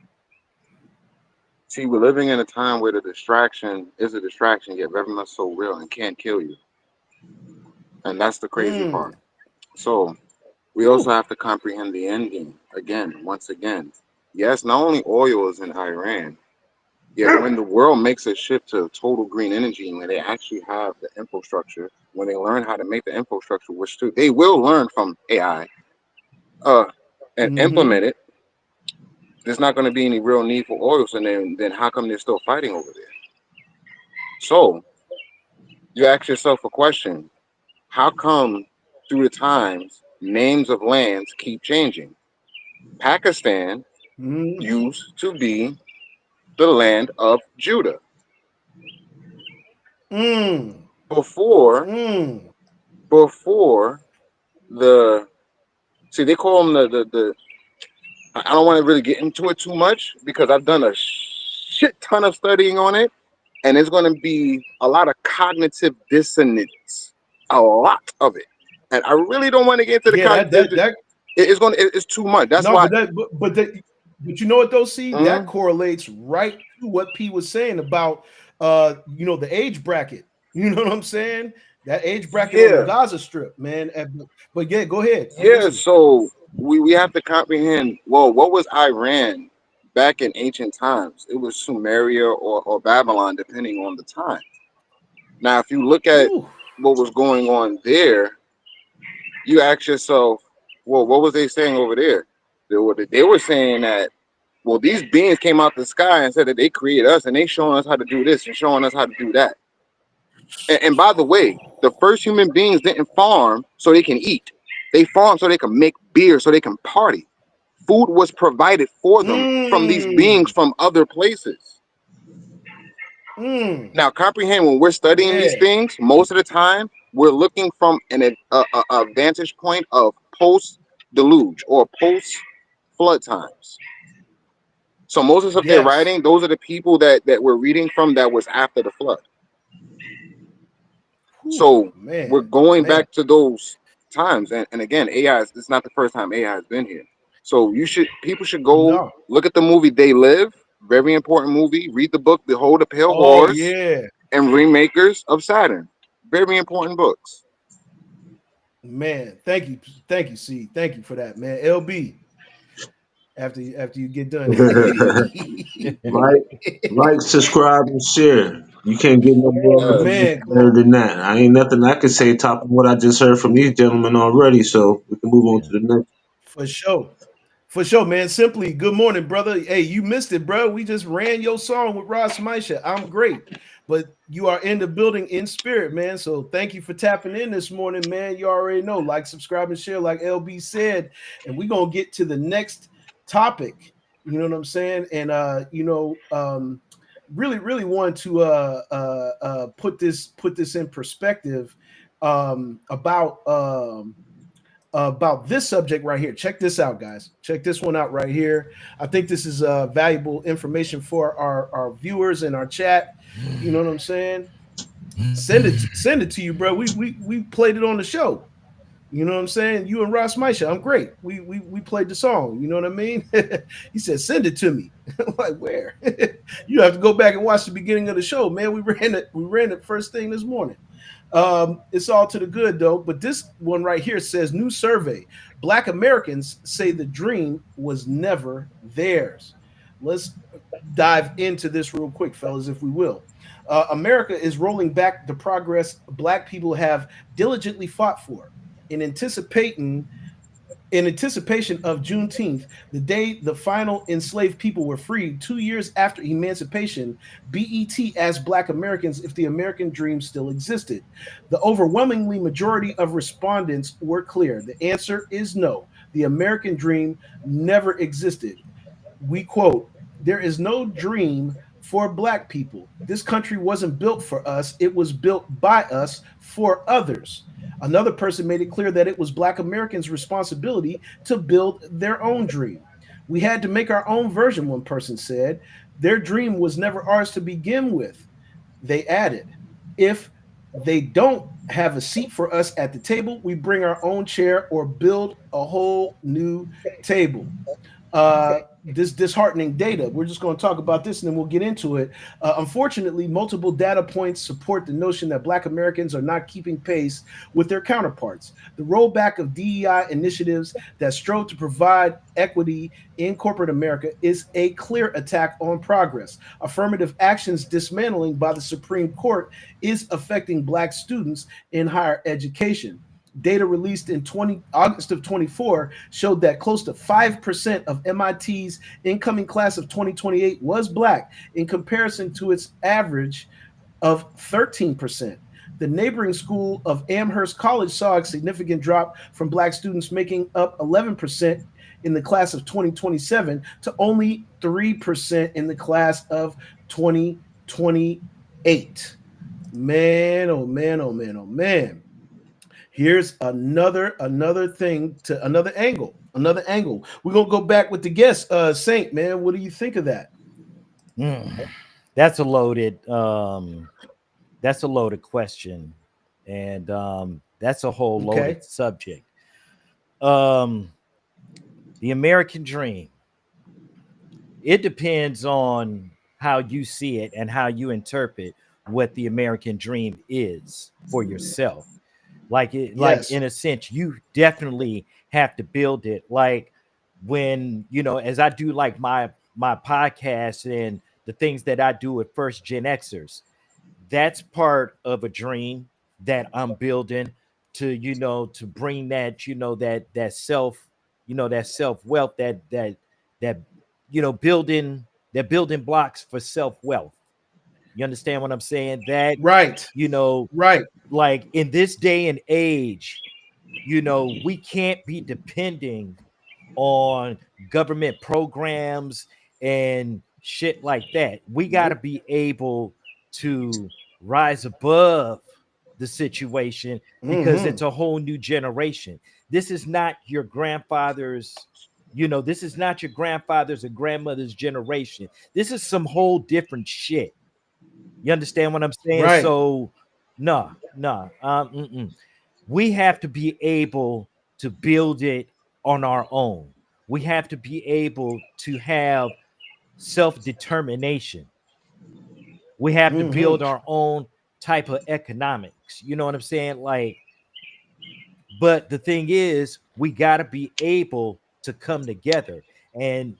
See, we're living in a time where the distraction is a distraction, yet very much so real and can't kill you. And that's the crazy Mm. part. So we also Woo. have to comprehend the end game again, once again. Yes, not only oil is in Iran, Yet when the world makes a shift to total green energy, and when they actually have the infrastructure, when they learn how to make the infrastructure, which they will learn from AI, uh, and Mm-hmm. implement it, there's not going to be any real need for oil. So then how come they're still fighting over there? So you ask yourself a question: how come through the times names of lands keep changing? Pakistan Mm-hmm. used to be the land of Judah Mm. before Mm. before the see they call them the I don't want to really get into it too much because I've done a shit ton of studying on it, and it's going to be a lot of cognitive dissonance, a lot of it, and I really don't want to get into the Yeah, cognitive. that It's too much. That's no, why. but you know what though, see, that Mm, correlates right to what P was saying about the age bracket. You know what I'm saying? That age bracket on the yeah, Gaza Strip, man. But yeah, go ahead. I'm yeah. listening. So we have to comprehend. Well, what was Iran back in ancient times? It was Sumeria or Babylon, depending on the time. Now, if you look at Whew. what was going on there, you ask yourself, well, what was they saying over there? They were saying that, well, these beings came out the sky and said that they created us and they showing us how to do this and showing us how to do that. And by the way, the first human beings didn't farm so they can eat. They farmed so they can make beer, so they can party. Food was provided for them from these beings Mm. from other places. Mm. Now, comprehend when we're studying these Yeah. things, most of the time we're looking from a vantage point of post deluge or post flood times. So most of the stuff they're Yes. writing, those are the people that we're reading from that was after the flood. Whew, So we're man. going Man. back to those times, and again, AI is it's not the first time AI has been here. So people should go No. look at the movie They Live, very important movie. Read the book Behold a Pale Oh Horse yeah. and Remakers of Saturn, very important books. Man. Thank you, C. Thank you for that, man. LB, after you get done. Like, like, subscribe, and share. You can't get no more Yes. Man, information come better on. than that. I ain't nothing I can say top of what I just heard from these gentlemen already. So we can move on to the next. For sure. For sure, man. Simply, good morning, brother. Hey, you missed it, bro. We just ran your song with Ross Misha. I'm great. But you are in the building in spirit, man. So thank you for tapping in this morning, man. You already know. Like, subscribe, and share, like LB said. And we're gonna get to the next topic. You know what I'm saying? And really, really want to put this in perspective about this subject right here. Check this out, guys. Check this one out right here. I think this is valuable information for our viewers in our chat. You know what I'm saying? Send it to you, bro. We played it on the show. You know what I'm saying? You and Ross Misha, I'm great. We played the song. You know what I mean? He said, "Send it to me." I'm like, where? You have to go back and watch the beginning of the show, man. We ran it. We ran it first thing this morning. It's all to the good though. But this one right here says new survey: Black Americans say the dream was never theirs. Let's dive into this real quick, fellas, if we will. America is rolling back the progress Black people have diligently fought for in anticipation of Juneteenth, the day the final enslaved people were freed 2 years after emancipation. BET asked Black Americans if the American dream still existed. The overwhelmingly majority of respondents were clear. The answer is no. The American dream never existed. We quote, "There is no dream for Black people. This country wasn't built for us, it was built by us for others." Another person made it clear that it was Black Americans' responsibility to build their own dream. "We had to make our own version," one person said. "Their dream was never ours to begin with." They added, "If they don't have a seat for us at the table, we bring our own chair or build a whole new table." this disheartening data. We're just going to talk about this and then we'll get into it. Unfortunately, multiple data points support the notion that Black Americans are not keeping pace with their counterparts. The rollback of DEI initiatives that strove to provide equity in corporate America is a clear attack on progress. Affirmative actions dismantling by the Supreme Court is affecting Black students in higher education. Data released in August of 24 showed that close to 5% of MIT's incoming class of 2028 was Black in comparison to its average of 13%. The neighboring school of Amherst College saw a significant drop from Black students, making up 11% in the class of 2027 to only 3% in the class of 2028. Man, oh man, oh man, oh man. Here's another thing to another angle. Another angle. We're gonna go back with the guest, Saint. Man, what do you think of that? That's a loaded question, and that's a whole loaded subject. The American dream. It depends on how you see it and how you interpret what the American dream is for yourself. Like in a sense, you definitely have to build it. Like when as I do like my podcast and the things that I do with First Gen Xers, that's part of a dream that I'm building to bring that self that self wealth that building blocks for self wealth. You understand what I'm saying? That right. Like in this day and age, we can't be depending on government programs and shit like that. We got to be able to rise above the situation because it's a whole new generation. This is not your grandfather's, this is not your grandfather's or grandmother's generation. This is some whole different shit. You understand what I'm saying? Right. So, no. We have to be able to build it on our own. We have to be able to have self-determination. We have to build our own type of economics. You know what I'm saying? Like, but the thing is, we got to be able to come together. And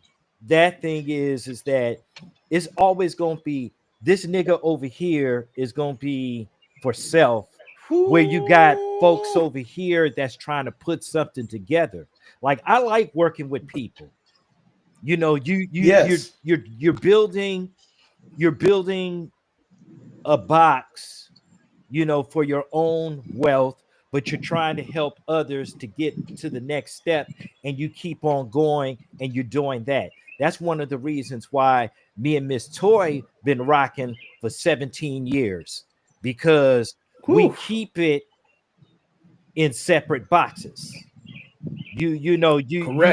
that thing is that it's always going to be this nigga over here is going to be for self, where you got folks over here that's trying to put something together. Like I like working with people. You're building a box, for your own wealth, but you're trying to help others to get to the next step, and you keep on going and you're doing that. That's one of the reasons why me and Miss Toy been rocking for 17 years, because we keep it in separate boxes. You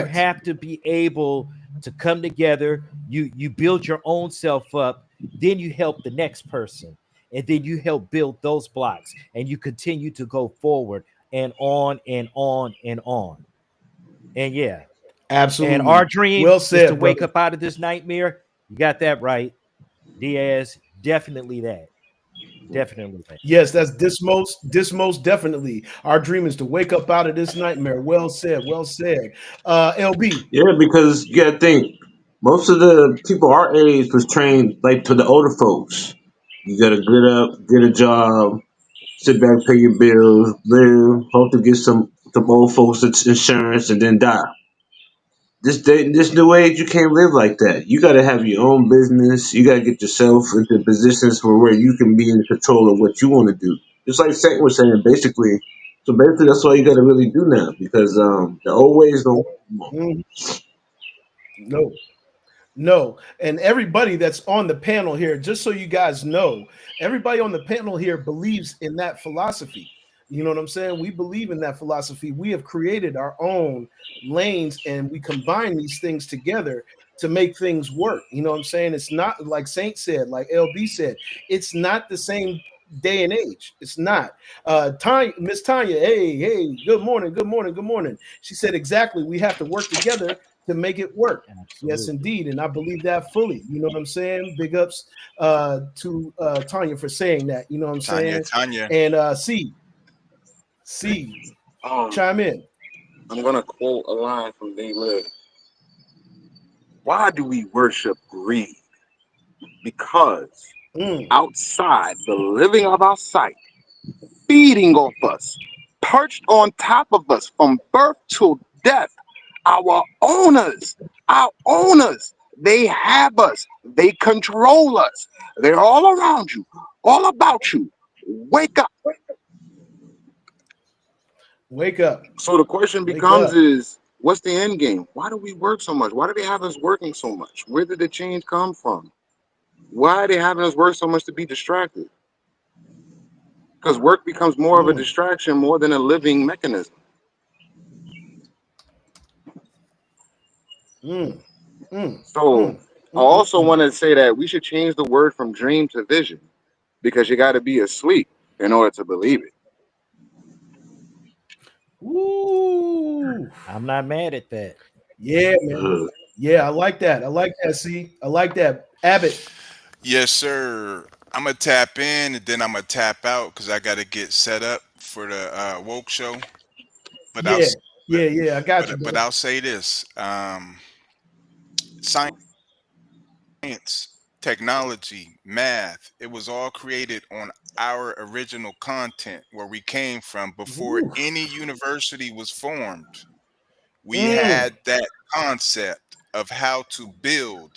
have to be able to come together. You build your own self up, then you help the next person, and then you help build those blocks, and you continue to go forward and on and on and on. And yeah, absolutely. And our dream well said, is to wake brother. up out of this nightmare. You got that right, Diaz. Definitely that. Definitely that. Yes, that's this most definitely. Our dream is to wake up out of this nightmare. Well said, well said. LB. Yeah, because you gotta think most of the people our age was trained like to the older folks. You gotta get up, get a job, sit back, pay your bills, live, hope to get some old folks insurance, and then die. This new age, you can't live like that. You got to have your own business. You got to get yourself into positions where you can be in control of what you want to do. Just like Saint was saying, basically. So basically, that's all you got to really do now because the old ways don't work anymore. No. No, and everybody that's on the panel here, just so you guys know, everybody on the panel here believes in that philosophy. You know what I'm saying? We believe in that philosophy. We have created our own lanes and we combine these things together to make things work. You know what I'm saying? It's not like Saint said, like LB said, it's not the same day and age. It's not. Tanya, Miss Tanya, hey, good morning, good morning, good morning. She said exactly. We have to work together to make it work. Yes, Absolutely. indeed. And I believe that fully. You know what I'm saying? Big ups to Tanya for saying that. You know what I'm saying? Tanya. And C, Um, chime in. I'm gonna quote a line from They Live. Why do we worship greed? Because Mm, outside the living of our sight, feeding off us, perched on top of us from birth till death, our owners, they have us, they control us, they're all around you, all about you. Wake up. wake up. So the question Wake becomes up. is what's the end game? Why do we work so much? Why do they have us working so much? Where did the change come from? Why are they having us work so much to be distracted? Because work becomes more of a Mm, distraction more than a living mechanism. mm, mm, So mm, I mm, also mm. want to say that we should change the word from dream to vision because you got to be asleep in order to believe it. Ooh. I'm not mad at that. Yeah, man. Uh, Yeah, I like that. I like that. See, I like that. Abbott. Yes, sir. I'm gonna tap in and then I'm gonna tap out because I gotta get set up for the woke show. But I'll Yeah, s- but yeah. I got you, but brother. I'll say this: science, technology, math. It was all created on our original content where we came from before Ooh. any university was formed. We Mm. had that concept of how to build,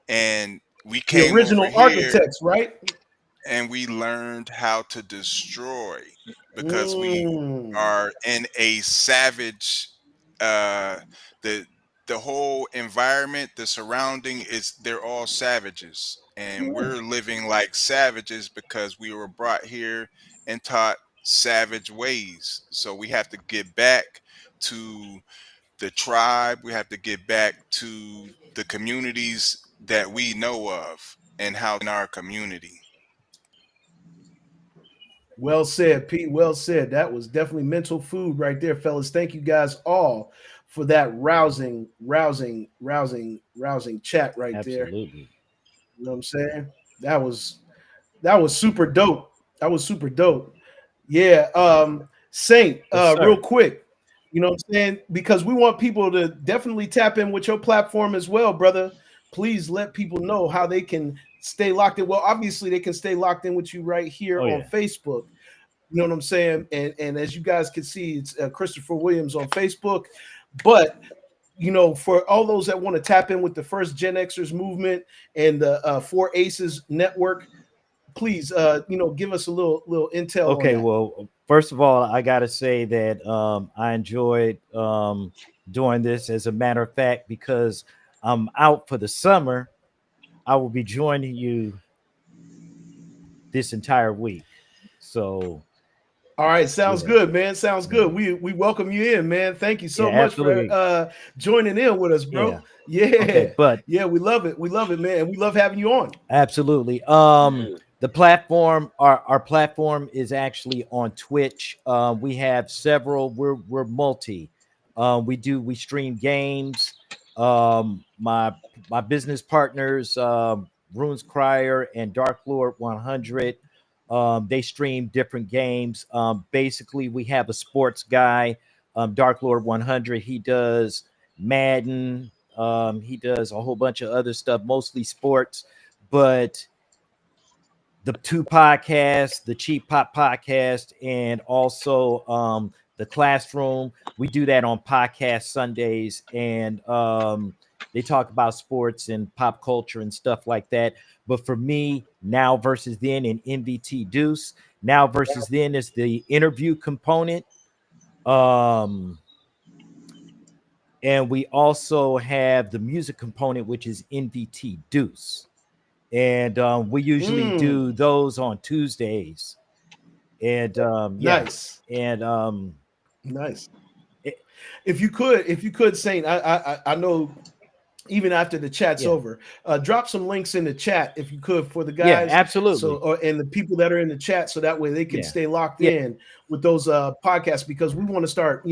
and we The came over original here architects, right? and we learned how to destroy because we Mm. are in a savage uh the the whole environment, the surrounding is they're all savages and we're living like savages because we were brought here and taught savage ways. So we have to get back to the tribe, we have to get back to the communities that we know of and how in our community. Well said, Pete. Well said. That was definitely mental food right there, fellas. Thank you guys all for that rousing chat right there. Absolutely. You know what I'm saying? That was super dope. That was super dope. Yeah. Saint, Yes, real sir. quick. You know what I'm saying? Because we want people to definitely tap in with your platform as well, brother. Please let people know how they can stay locked in. Well, obviously they can stay locked in with you right here Oh on yeah. Facebook. You know what I'm saying? And as you guys can see, it's Christopher Williams on Facebook. But for all those that want to tap in with the first Gen Xers movement and the Four Aces Network, please, give us a little intel on Okay, that. well, first of all, I got to say that I enjoyed doing this. As a matter of fact, because I'm out for the summer, I will be joining you this entire week. So, All right, sounds yeah, good, man. Sounds yeah, good. We welcome you in, man. Thank you yeah, so much for absolutely. joining in with us, Yeah. bro. Yeah, Okay, but yeah, we love it. We love it, man. And we love having you on. absolutely. Yeah. The platform, our platform is actually on Twitch. We have several. We're multi. We stream games. My business partners, Runes Crier and Dark Lord 100. They stream different games. Basically, we have a sports guy, Dark Lord 100. He does Madden. He does a whole bunch of other stuff, mostly sports. But the two podcasts, the Cheap Pop podcast, and also the Classroom, we do that on podcast Sundays, and they talk about sports and pop culture and stuff like that. But for me, Now versus Then and NVT Deuce, Now versus Then is the interview component. Um, and we also have the music component, which is NVT Deuce. And we usually Mm, do those on Tuesdays. And yeah, nice, and nice. it, If you could, Saint, I know even after the chat's yeah, over, drop some links in the chat if you could for the yeah, guys, so absolutely, and the people that are in the chat, so that way they can yeah, stay locked yeah, in with those podcasts, because we want to start,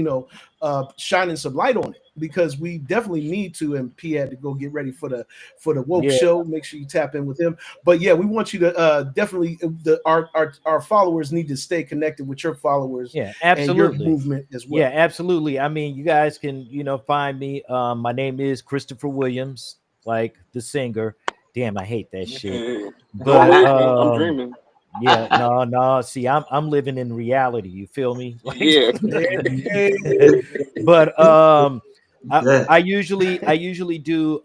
shining some light on it, because we definitely need to. And P had to go get ready for the woke Yeah. show. Make sure you tap in with him. But yeah, we want you to definitely our followers need to stay connected with your followers Yeah, and your absolutely. movement as well. Yeah, absolutely. I mean, you guys can, find me. My name is Christopher Williams, like the singer. Damn, I hate that shit. Don't But hate me. I'm dreaming. yeah, no. See, I'm living in reality. You feel me? Like, Yeah. Hey, but Yeah. I usually do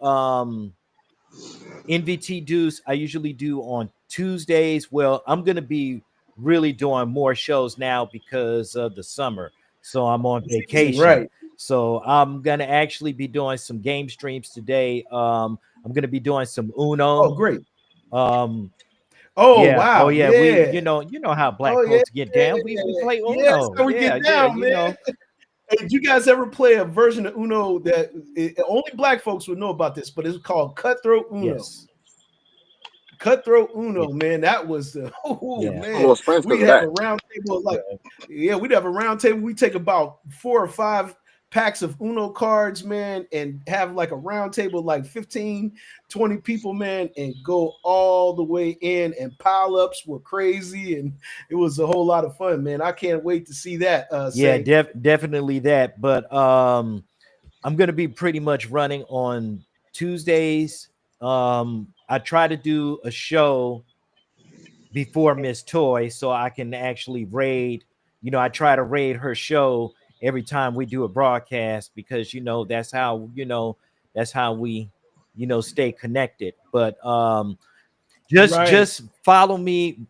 NVT dues. I usually do on Tuesdays. Well, I'm gonna be really doing more shows now because of the summer. So I'm on vacation. right. So I'm gonna actually be doing some game streams today. I'm gonna be doing some Oh, Uno. great. Um, Oh, yeah, oh wow. yeah, we Yeah. you know how Oh, black yeah. folks get down. We play Yeah, that's Uno. how we Yeah, get yeah, down, man. Hey, did you guys ever play a version of Uno that only black folks would know about this, but it's called Cutthroat Uno? yes. Cutthroat Yeah, Uno, man. That was yeah. I'm a little man. Spanish because We'd of have a that. round table we'd have a round table. We take about 4 or 5 packs of Uno cards, man, and have like a round table, like 15, 20 people, man, and go all the way in, and pile ups were crazy, and it was a whole lot of fun, man. I can't wait to see that. Yeah, Say, definitely that. But I'm gonna be pretty much running on Tuesdays. I try to do a show before Miss Toy so I can actually raid. I try to raid her show every time we do a broadcast because that's how we stay connected. But just right. just follow me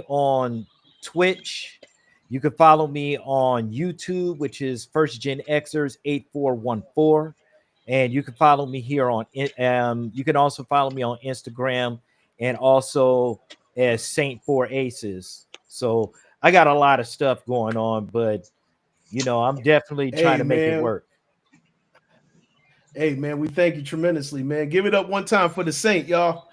on Twitch. You can follow me on YouTube, which is First Gen Xers 8414. And you can follow me here on you can also follow me on Instagram and also as Saint Four Aces. So I got a lot of stuff going on, but I'm definitely trying Hey, to make it man. work. Hey, man, we thank you tremendously, man. Give it up one time for the Saint, y'all.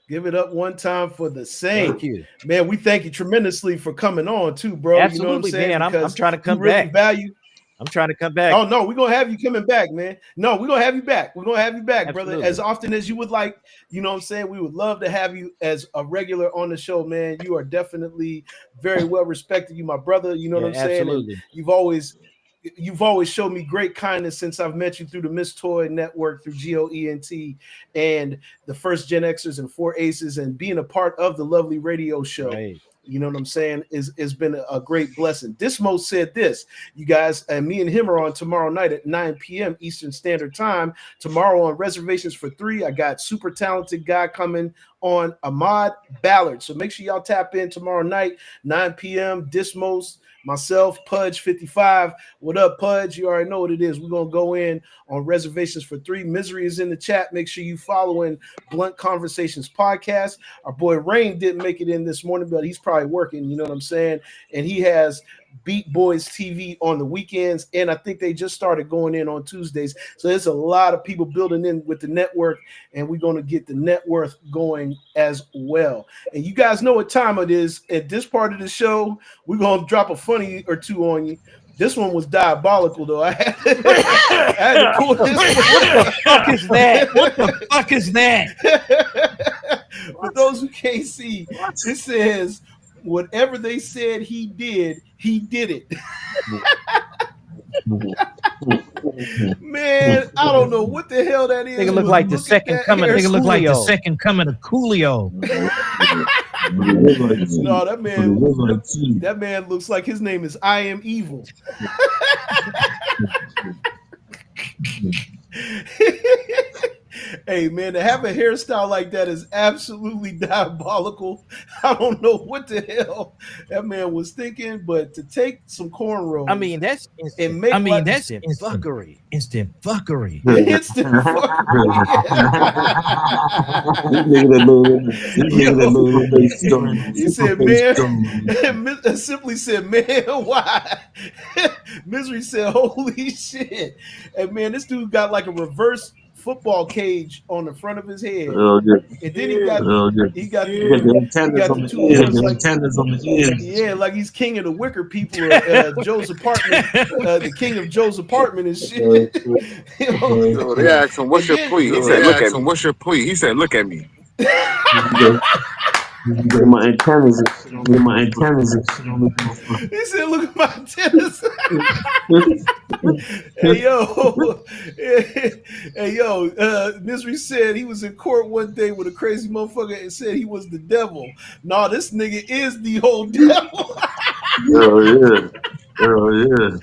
Give it up one time for the Thank Saint. you. Man, we thank you tremendously for coming on too, bro. You know what I'm Absolutely, saying? man. I'm Because trying to we come really back. value. I'm trying to come back. Oh no, we're gonna have you coming back, man. No, we're gonna have you back. We're gonna have you back, brother, as Absolutely. often as you would like. You know what I'm saying? We would love to have you as a regular on the show, man. You are definitely very well respected. You, my brother, you know what Yeah, I'm saying? And absolutely. you've always shown me great kindness since I've met you through the Miss Toy Network, through GOENT, and the First Gen Xers and Four Aces, and being a part of the lovely radio show. Right. You know what I'm saying? Is been a great blessing. Dismo said this, you guys, and me and him are on tomorrow night at 9 p.m. Eastern Standard Time. Tomorrow on Reservations for 3, I got super talented guy coming on, Ahmad Ballard. So make sure y'all tap in tomorrow night, 9 p.m. Dismos, myself, Pudge 55. What up, Pudge? You already know what it is. We're gonna go in on Reservations for 3. Misery is in the chat. Make sure you following Blunt Conversations podcast. Our boy Rain didn't make it in this morning, but he's probably working, you know what I'm saying? And he has Beat Boys TV on the weekends, and I think they just started going in on Tuesdays. So there's a lot of people building in with the network, and we're going to get the net worth going as well. And you guys know what time it is. At this part of the show, we're going to drop a funny or two on you. This one was diabolical, though. I had to pull this one. What the fuck is that? What the fuck is that? For those who can't see, it says, whatever they said he did it. Man, I don't know what the hell that is. Nigga look like the second coming. Nigga look like the second coming of Coolio. No, that man looks like his name is I Am Evil. Hey, man, to have a hairstyle like that is absolutely diabolical. I don't know what the hell that man was thinking, but to take some cornrows, I mean, that's instant. and make that's instant fuckery. Instant fuckery. instant fuckery. He said, man, simply said, man, why? Misery said, holy shit. And man, this dude got like a reverse football cage on the front of his head, Oh, yeah. and then he got Oh, yeah. he got You got the he antennas got on the the two ears. horns The like antennas on the ears. yeah, like he's king of the wicker people, Joe's apartment, the king of Joe's apartment and shit. You know? So they asked him, "What's And your then plea?" He said, "Look at me." "What's your plea?" He said, "Look at me." My antennas and shit on the my antennas and shit on the he said, "Look at my antennas." Hey yo, hey yo, Misery said he was in court one day with a crazy motherfucker and said he was the devil. Nah, this nigga is the whole devil. Oh, yeah. Oh, yeah.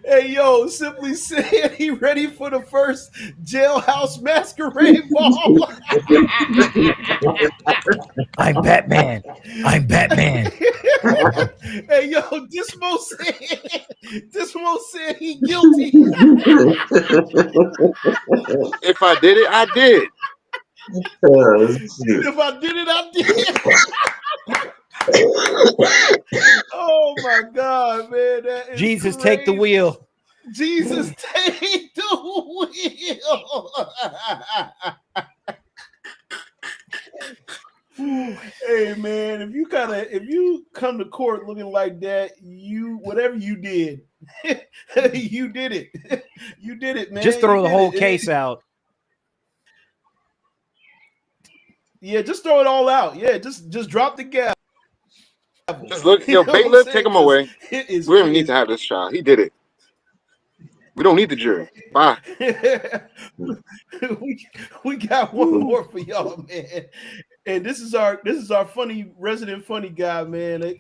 Hey yo, simply said he ready for the first jailhouse masquerade ball. I'm Batman. I'm Batman. Hey yo, Dismo said he guilty. If I did it, I did. Oh, shit. If I did it, I did. Oh my god, man, that is Jesus, crazy. take the wheel. Jesus, take the wheel. Hey man, if you come to court looking like that, whatever you did, you did it. You did it, man. Just throw the whole it. case out. Yeah, just throw it all out. Yeah, just drop the gavel. Just look, You know bailiff, take him away. We don't need to have this trial. He did it. We don't need the jury. Bye. we got one more for y'all, man. And this is our resident funny guy, man.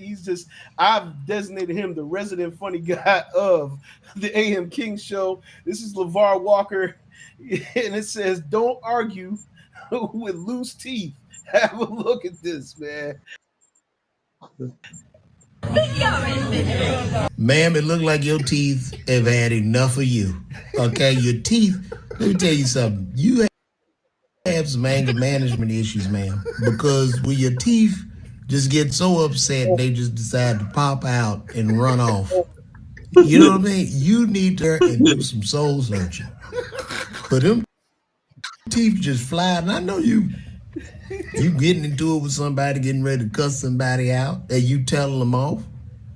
I've designated him the resident funny guy of the AM King Show. This is LeVar Walker, and it says, "Don't argue with loose teeth." Have a look at this, man. Ma'am, it looked like your teeth have had enough of you. Okay, your teeth. Let me tell you something. You have some anger management issues, ma'am, because when your teeth just get so upset, they just decide to pop out and run off. You know what I mean? You need to and do some soul searching. But them teeth just fly, and I know you getting into it with somebody, getting ready to cuss somebody out, and you telling them off.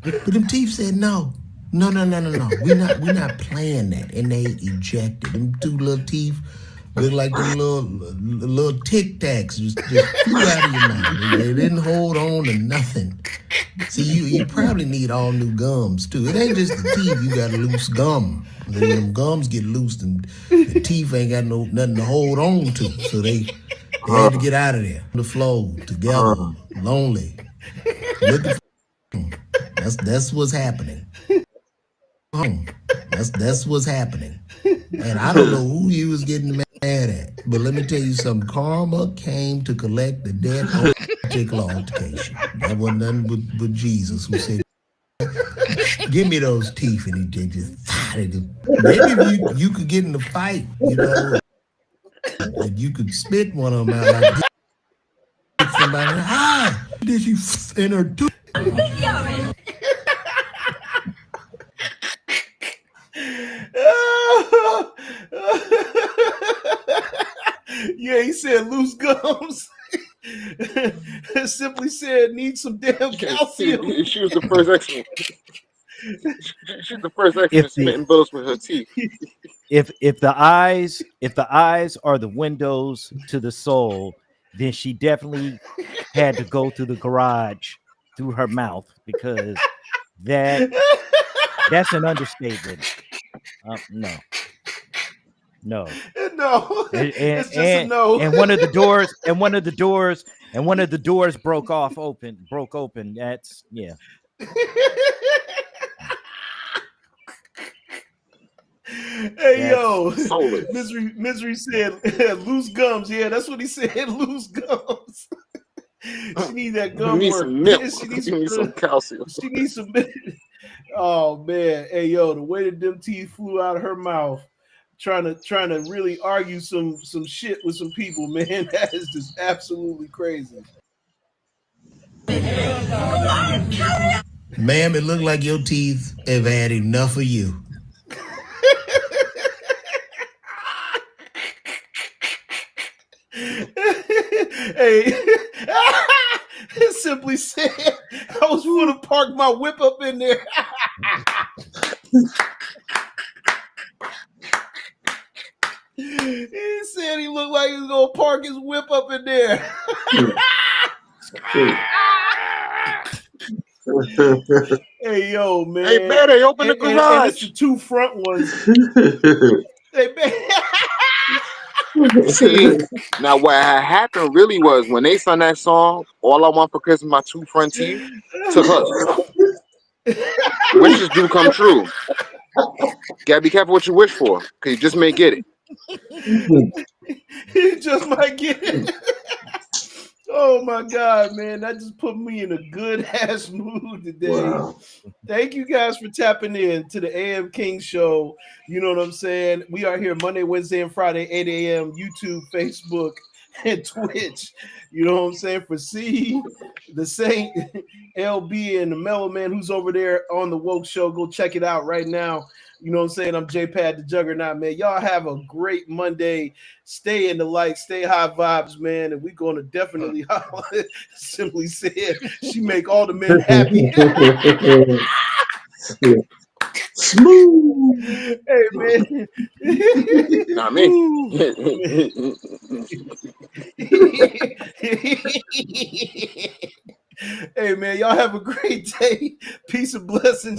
But them teeth said no. No. We're not playing that. And they ejected. Them two little teeth look like the little tic tacs just flew out of your mouth. They didn't hold on to nothing. See, you probably need all new gums too. It ain't just the teeth, you got loose gum. When them gums get loose, and the teeth ain't got nothing to hold on to. So they had to get out of there. The flow together, lonely. Looking for that's what's happening. That's what's happening. And I don't know who he was getting mad at, but let me tell you something. Karma came to collect the debt on particular altercation. That wasn't nothing but Jesus who said, "Give me those teeth," and he just maybe if you could get in the fight, and you could spit one of them out like somebody. Did you in her tooth? Yeah, he said loose gums. Simply said need some damn calcium. She was the first expert. She's the first expert spitting bullets with her teeth. If the eyes are the windows to the soul, then she definitely had to go through the garage through her mouth, because that's an understatement. No. It's just a no. And one of the doors broke open. That's yeah. Hey yo, Misery said loose gums. Yeah, that's what he said. Loose gums. She need that gum work. She needs some calcium. She needs some. Oh man, hey yo, the way that them teeth flew out of her mouth, trying to really argue some shit with some people, man, that is just absolutely crazy. Ma'am, it looked like your teeth have had enough of you. Hey, simply said, I was gonna park my whip up in there. He said he looked like he was gonna park his whip up in there. Hey, yo, man. Hey, man, they open the and it's garage. the two front ones. Hey, man. See, now what had happened really was when they sung that song, "All I Want for Christmas, My Two Front Teeth," to her. Wishes do come true. Gotta be careful what you wish for, cause you just may get it. He just might get it. Oh my God, man. That just put me in a good ass mood today. Wow. Thank you guys for tapping in to the AM King Show. You know what I'm saying? We are here Monday, Wednesday, and Friday, 8 a.m. YouTube, Facebook, and Twitch. You know what I'm saying? For C, the Saint, LB, and the Mellow Man who's over there on the Woke Show. Go check it out right now. You know what I'm saying? I'm J-Pad the Juggernaut, man. Y'all have a great Monday. Stay in the light, stay high vibes, man. And we're going to definitely, simply said, she make all the men happy. Smooth. Hey, man. Not me. Hey, man, y'all have a great day. Peace and blessings.